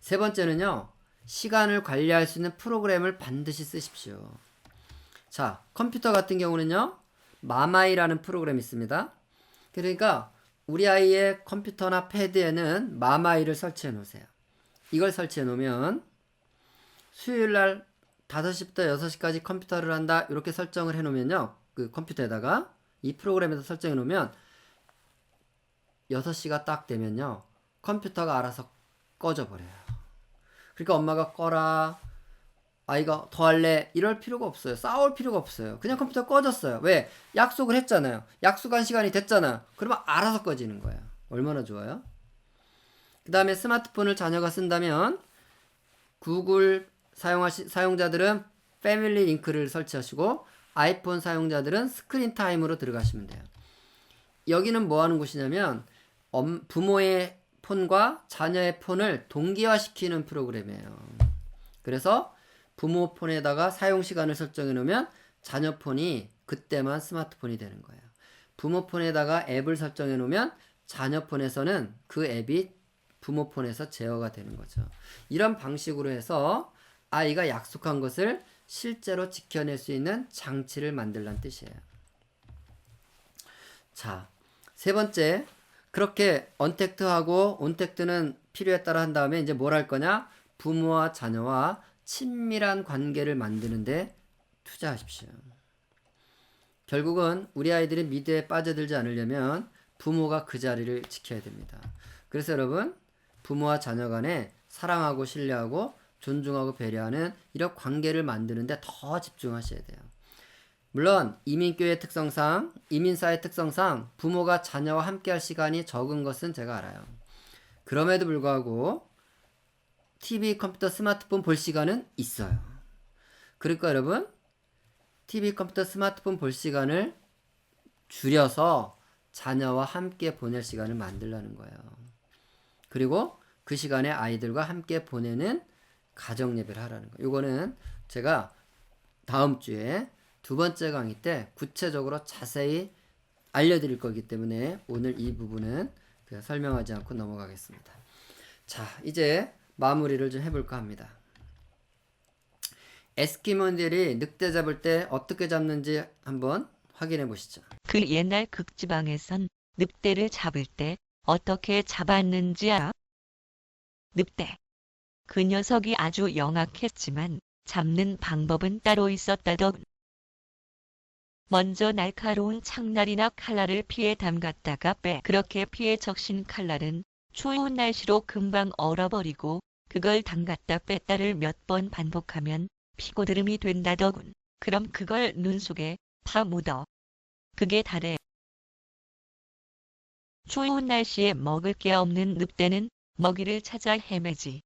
세 번째는요. 시간을 관리할 수 있는 프로그램을 반드시 쓰십시오. 자, 컴퓨터 같은 경우는요. 마마이라는 프로그램이 있습니다. 그러니까 우리 아이의 컴퓨터나 패드에는 마마이를 설치해 놓으세요. 이걸 설치해 놓으면 수요일날 5시부터 6시까지 컴퓨터를 한다 이렇게 설정을 해 놓으면요. 그 컴퓨터에다가 이 프로그램에다 설정해 놓으면 6시가 딱 되면요. 컴퓨터가 알아서 꺼져 버려요. 그러니까 엄마가 꺼라, 아이가 더 할래 이럴 필요가 없어요. 싸울 필요가 없어요. 그냥 컴퓨터 꺼졌어요. 왜? 약속을 했잖아요. 약속한 시간이 됐잖아요. 그러면 알아서 꺼지는 거예요. 얼마나 좋아요? 그 다음에 스마트폰을 자녀가 쓴다면 구글 사용자들은 패밀리 링크를 설치하시고 아이폰 사용자들은 스크린 타임으로 들어가시면 돼요. 여기는 뭐 하는 곳이냐면 부모의 폰과 자녀의 폰을 동기화시키는 프로그램이에요. 그래서 부모 폰에다가 사용 시간을 설정해 놓으면 자녀 폰이 그때만 스마트폰이 되는 거예요. 부모 폰에다가 앱을 설정해 놓으면 자녀 폰에서는 그 앱이 부모 폰에서 제어가 되는 거죠. 이런 방식으로 해서 아이가 약속한 것을 실제로 지켜낼 수 있는 장치를 만들란 뜻이에요. 자, 세 번째, 그렇게 언택트하고 온택트는 필요에 따라 한 다음에 이제 뭘 할 거냐? 부모와 자녀와 친밀한 관계를 만드는데 투자하십시오. 결국은 우리 아이들이 미디어에 빠져들지 않으려면 부모가 그 자리를 지켜야 됩니다. 그래서 여러분, 부모와 자녀 간에 사랑하고 신뢰하고 존중하고 배려하는 이런 관계를 만드는데 더 집중하셔야 돼요. 물론 이민교회 특성상, 이민사회 특성상 부모가 자녀와 함께할 시간이 적은 것은 제가 알아요. 그럼에도 불구하고 TV, 컴퓨터, 스마트폰 볼 시간은 있어요. 그러니까 여러분, TV, 컴퓨터, 스마트폰 볼 시간을 줄여서 자녀와 함께 보낼 시간을 만들라는 거예요. 그리고 그 시간에 아이들과 함께 보내는 가정 예배를 하라는 거예요. 이거는 제가 다음 주에 두 번째 강의 때 구체적으로 자세히 알려드릴 거기 때문에 오늘 이 부분은 그냥 설명하지 않고 넘어가겠습니다. 자, 이제 마무리를 좀 해볼까 합니다. 에스키모인들이 늑대 잡을 때 어떻게 잡는지 한번 확인해 보시죠. 그 옛날 극지방에선 늑대를 잡을 때 어떻게 잡았는지 알아? 늑대. 그 녀석이 아주 영악했지만 잡는 방법은 따로 있었다더군. 먼저 날카로운 창날이나 칼날을 피에 담갔다가 빼. 그렇게 피에 적신 칼날은 추운 날씨로 금방 얼어버리고 그걸 담갔다 뺐다를 몇 번 반복하면 피고드름이 된다더군. 그럼 그걸 눈 속에 파묻어. 그게 다래. 추운 날씨에 먹을 게 없는 늑대는 먹이를 찾아 헤매지.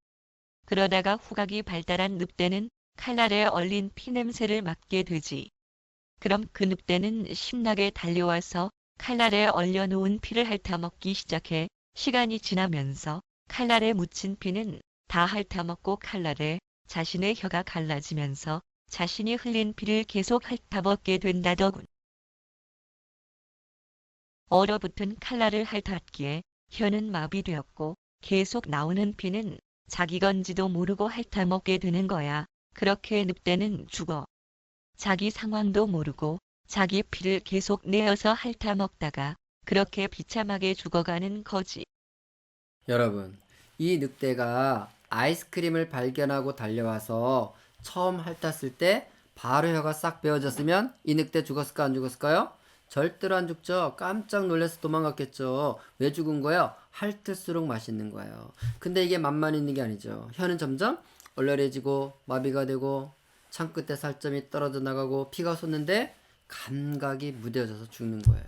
그러다가 후각이 발달한 늑대는 칼날에 얼린 피 냄새를 맡게 되지. 그럼 그 늑대는 신나게 달려와서 칼날에 얼려놓은 피를 핥아먹기 시작해. 시간이 지나면서 칼날에 묻힌 피는 다 핥아먹고 칼날에 자신의 혀가 갈라지면서 자신이 흘린 피를 계속 핥아먹게 된다더군. 얼어붙은 칼날을 핥았기에 혀는 마비되었고 계속 나오는 피는 자기 건지도 모르고 핥아먹게 되는 거야. 그렇게 늑대는 죽어. 자기 상황도 모르고 자기 피를 계속 내어서 핥아먹다가 그렇게 비참하게 죽어가는 거지. 여러분, 이 늑대가 아이스크림을 발견하고 달려와서 처음 핥았을 때 바로 혀가 싹 베어졌으면 이 늑대 죽었을까 안 죽었을까요? 절대로 안 죽죠. 깜짝 놀라서 도망갔겠죠. 왜 죽은 거예요? 핥을수록 맛있는 거예요. 근데 이게 만만 있는 게 아니죠. 혀는 점점 얼얼해지고 마비가 되고 창 끝에 살점이 떨어져 나가고 피가 솟는데 감각이 무뎌져서 죽는 거예요.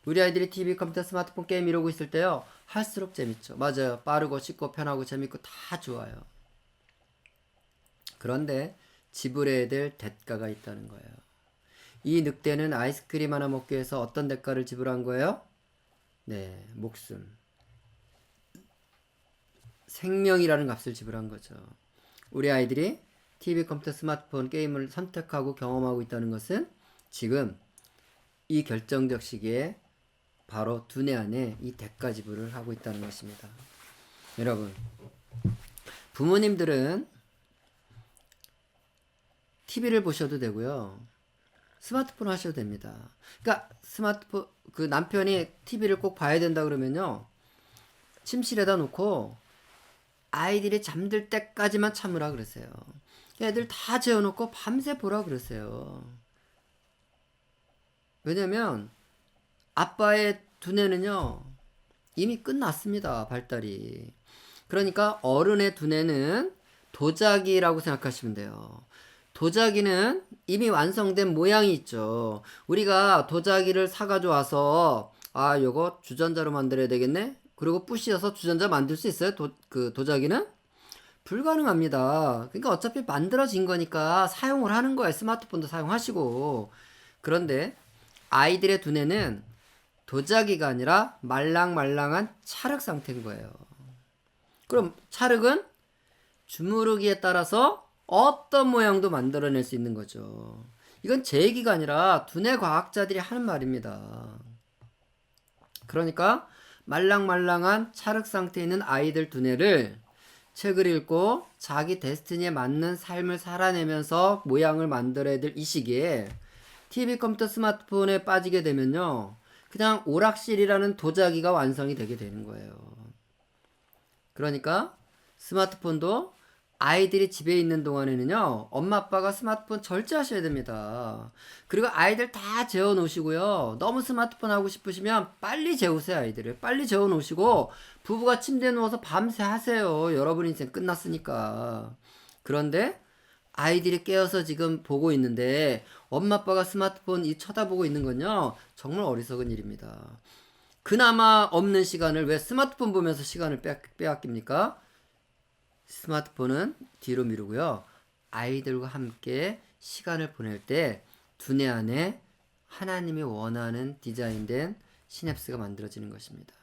우리 아이들이 TV, 컴퓨터, 스마트폰 게임 이러고 있을 때요. 할수록 재밌죠. 맞아요. 빠르고 쉽고 편하고 재밌고 다 좋아요. 그런데 지불해야 될 대가가 있다는 거예요. 이 늑대는 아이스크림 하나 먹기 위해서 어떤 대가를 지불한 거예요? 네, 목숨. 생명이라는 값을 지불한 거죠. 우리 아이들이 TV, 컴퓨터, 스마트폰, 게임을 선택하고 경험하고 있다는 것은 지금 이 결정적 시기에 바로 두뇌 안에 이 대가 지불을 하고 있다는 것입니다. 여러분, 부모님들은 TV를 보셔도 되고요. 스마트폰 하셔도 됩니다. 그러니까 스마트폰 그 남편이 TV를 꼭 봐야 된다 그러면요. 침실에다 놓고 아이들이 잠들 때까지만 참으라 그러세요. 애들 다 재워놓고 밤새 보라 그러세요. 왜냐면 아빠의 두뇌는요 이미 끝났습니다. 발달이. 그러니까 어른의 두뇌는 도자기라고 생각하시면 돼요. 도자기는 이미 완성된 모양이 있죠. 우리가 도자기를 사가지고 와서 아 요거 주전자로 만들어야 되겠네. 그리고 부시어서 주전자 만들 수 있어요? 그 도자기는? 불가능합니다. 그러니까 어차피 만들어진 거니까 사용을 하는 거예요. 스마트폰도 사용하시고. 그런데 아이들의 두뇌는 도자기가 아니라 말랑말랑한 찰흙 상태인 거예요. 그럼 찰흙은 주무르기에 따라서 어떤 모양도 만들어낼 수 있는 거죠. 이건 제 얘기가 아니라 두뇌 과학자들이 하는 말입니다. 그러니까 말랑말랑한 찰흙 상태에 있는 아이들 두뇌를 책을 읽고 자기 데스티니에 맞는 삶을 살아내면서 모양을 만들어야 될 이 시기에 TV, 컴퓨터, 스마트폰에 빠지게 되면요. 그냥 오락실이라는 도자기가 완성이 되게 되는 거예요. 그러니까 스마트폰도 아이들이 집에 있는 동안에는요. 엄마 아빠가 스마트폰 절제하셔야 됩니다. 그리고 아이들 다 재워 놓으시고요. 너무 스마트폰 하고 싶으시면 빨리 재우세요. 아이들을. 빨리 재워 놓으시고 부부가 침대에 누워서 밤새 하세요. 여러분 인생 끝났으니까. 그런데 아이들이 깨어서 지금 보고 있는데 엄마 아빠가 스마트폰 쳐다보고 있는 건요. 정말 어리석은 일입니다. 그나마 없는 시간을 왜 스마트폰 보면서 시간을 빼앗깁니까? 스마트폰은 뒤로 미루고요. 아이들과 함께 시간을 보낼 때 두뇌 안에 하나님이 원하는 디자인된 시냅스가 만들어지는 것입니다.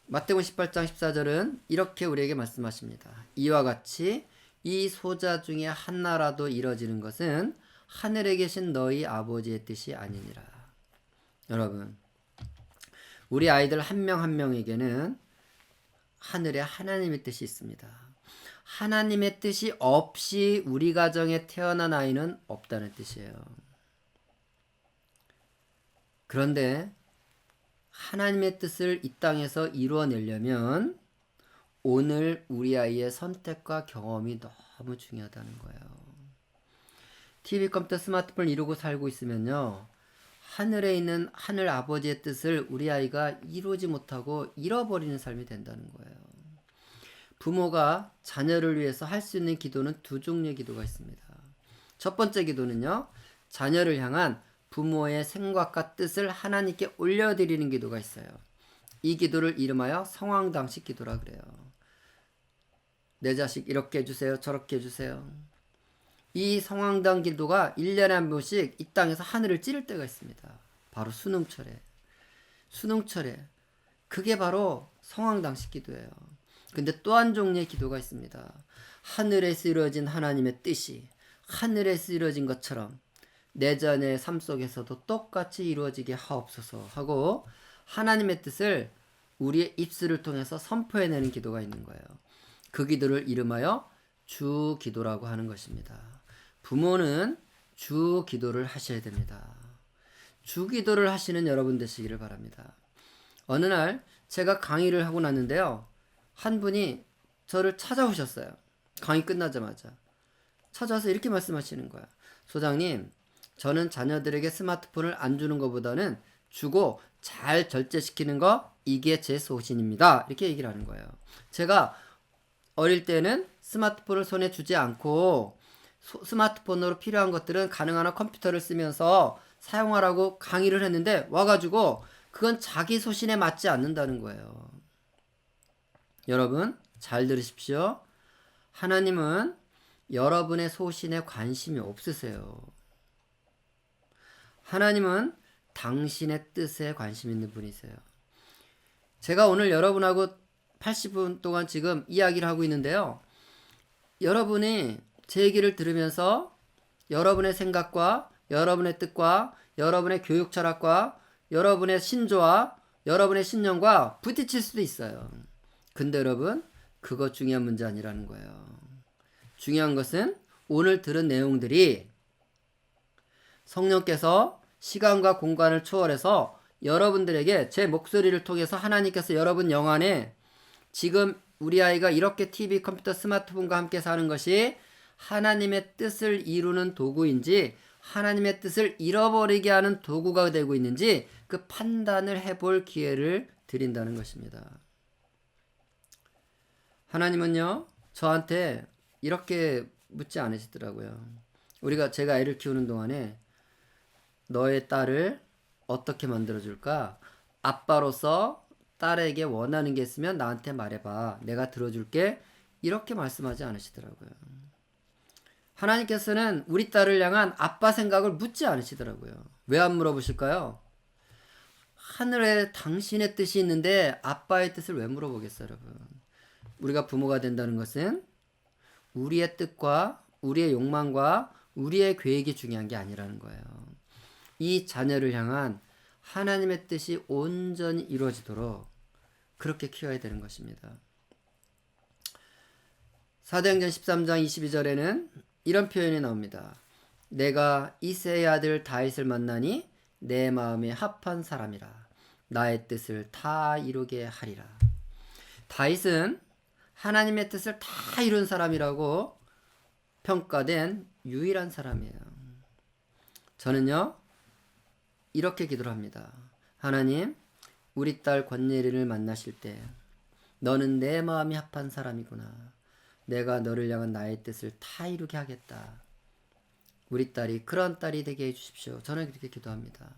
마태복음 18장 14절은 이렇게 우리에게 말씀하십니다. 이와 같이 이 소자 중에 하나라도 이뤄지는 것은 하늘에 계신 너희 아버지의 뜻이 아니니라. 여러분, 우리 아이들 한 명 한 명에게는 하늘에 하나님의 뜻이 있습니다. 하나님의 뜻이 없이 우리 가정에 태어난 아이는 없다는 뜻이에요. 그런데 하나님의 뜻을 이 땅에서 이루어내려면 오늘 우리 아이의 선택과 경험이 너무 중요하다는 거예요. TV, 컴퓨터, 스마트폰을 이루고 살고 있으면요. 하늘에 있는 하늘 아버지의 뜻을 우리 아이가 이루지 못하고 잃어버리는 삶이 된다는 거예요. 부모가 자녀를 위해서 할 수 있는 기도는 두 종류의 기도가 있습니다. 첫 번째 기도는요. 자녀를 향한 부모의 생각과 뜻을 하나님께 올려드리는 기도가 있어요. 이 기도를 이름하여 성황당식 기도라 그래요. 내 자식 이렇게 해주세요. 저렇게 해주세요. 이 성황당 기도가 1년에 한 번씩 이 땅에서 하늘을 찌를 때가 있습니다. 바로 수능철에. 수능철에. 그게 바로 성황당식 기도예요. 근데 또 한 종류의 기도가 있습니다. 하늘에서 이루어진 하나님의 뜻이 하늘에서 이루어진 것처럼 내 자녀의 삶 속에서도 똑같이 이루어지게 하옵소서 하고 하나님의 뜻을 우리의 입술을 통해서 선포해내는 기도가 있는 거예요. 그 기도를 이름하여 주 기도라고 하는 것입니다. 부모는 주 기도를 하셔야 됩니다. 주 기도를 하시는 여러분 되시기를 바랍니다. 어느 날 제가 강의를 하고 났는데요. 한 분이 저를 찾아오셨어요. 강의 끝나자마자. 찾아와서 이렇게 말씀하시는 거야. 소장님, 저는 자녀들에게 스마트폰을 안 주는 것보다는 주고 잘 절제시키는 거 이게 제 소신입니다. 이렇게 얘기를 하는 거예요. 제가 어릴 때는 스마트폰을 손에 주지 않고 스마트폰으로 필요한 것들은 가능한 한 컴퓨터를 쓰면서 사용하라고 강의를 했는데 와가지고 그건 자기 소신에 맞지 않는다는 거예요. 여러분 잘 들으십시오. 하나님은 여러분의 소신에 관심이 없으세요. 하나님은 당신의 뜻에 관심 있는 분이세요. 제가 오늘 여러분하고 80분 동안 지금 이야기를 하고 있는데요. 여러분이 제 얘기를 들으면서 여러분의 생각과 여러분의 뜻과 여러분의 교육 철학과 여러분의 신조와 여러분의 신념과 부딪힐 수도 있어요. 근데 여러분 그거 중요한 문제 아니라는 거예요. 중요한 것은 오늘 들은 내용들이 성령께서 시간과 공간을 초월해서 여러분들에게 제 목소리를 통해서 하나님께서 여러분 영안에 지금 우리 아이가 이렇게 TV, 컴퓨터, 스마트폰과 함께 사는 것이 하나님의 뜻을 이루는 도구인지 하나님의 뜻을 잃어버리게 하는 도구가 되고 있는지 그 판단을 해볼 기회를 드린다는 것입니다. 하나님은요 저한테 이렇게 묻지 않으시더라고요. 제가 애를 키우는 동안에 너의 딸을 어떻게 만들어줄까? 아빠로서 딸에게 원하는 게 있으면 나한테 말해봐. 내가 들어줄게. 이렇게 말씀하지 않으시더라고요. 하나님께서는 우리 딸을 향한 아빠 생각을 묻지 않으시더라고요. 왜 안 물어보실까요? 하늘에 당신의 뜻이 있는데 아빠의 뜻을 왜 물어보겠어요, 여러분? 우리가 부모가 된다는 것은 우리의 뜻과 우리의 욕망과 우리의 계획이 중요한 게 아니라는 거예요. 이 자녀를 향한 하나님의 뜻이 온전히 이루어지도록 그렇게 키워야 되는 것입니다. 사도행전 13장 22절에는 이런 표현이 나옵니다. 내가 이새의 아들 다윗을 만나니 내 마음에 합한 사람이라. 나의 뜻을 다 이루게 하리라. 다윗은 하나님의 뜻을 다 이룬 사람이라고 평가된 유일한 사람이에요. 저는요 이렇게 기도를 합니다. 하나님, 우리 딸 권예린을 만나실 때 너는 내 마음이 합한 사람이구나. 내가 너를 향한 나의 뜻을 다 이루게 하겠다. 우리 딸이 그런 딸이 되게 해주십시오. 저는 그렇게 기도합니다.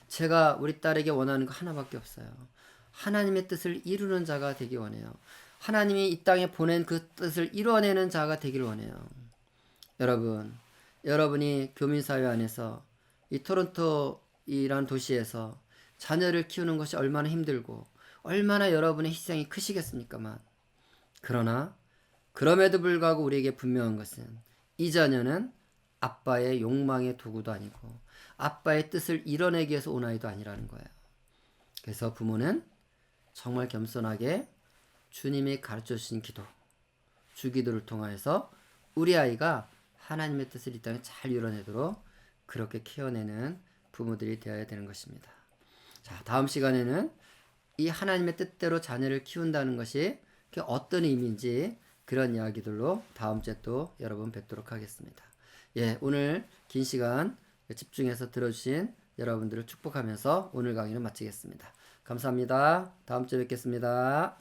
제가 우리 딸에게 원하는 거 하나밖에 없어요. 하나님의 뜻을 이루는 자가 되기 원해요. 하나님이 이 땅에 보낸 그 뜻을 이뤄내는 자가 되길 원해요. 여러분, 여러분이 교민사회 안에서 이 토론토이란 도시에서 자녀를 키우는 것이 얼마나 힘들고 얼마나 여러분의 희생이 크시겠습니까만, 그러나 그럼에도 불구하고 우리에게 분명한 것은 이 자녀는 아빠의 욕망의 도구도 아니고 아빠의 뜻을 이뤄내기 위해서 온 아이도 아니라는 거예요. 그래서 부모는 정말 겸손하게 주님이 가르쳐 주신 기도, 주기도를 통하여서 우리 아이가 하나님의 뜻을 이 땅에 잘 이뤄내도록 그렇게 키워내는 부모들이 되어야 되는 것입니다. 자, 다음 시간에는 이 하나님의 뜻대로 자녀를 키운다는 것이 어떤 의미인지 그런 이야기들로 다음 주에 또 여러분 뵙도록 하겠습니다. 예, 오늘 긴 시간 집중해서 들어주신 여러분들을 축복하면서 오늘 강의는 마치겠습니다. 감사합니다. 다음 주에 뵙겠습니다.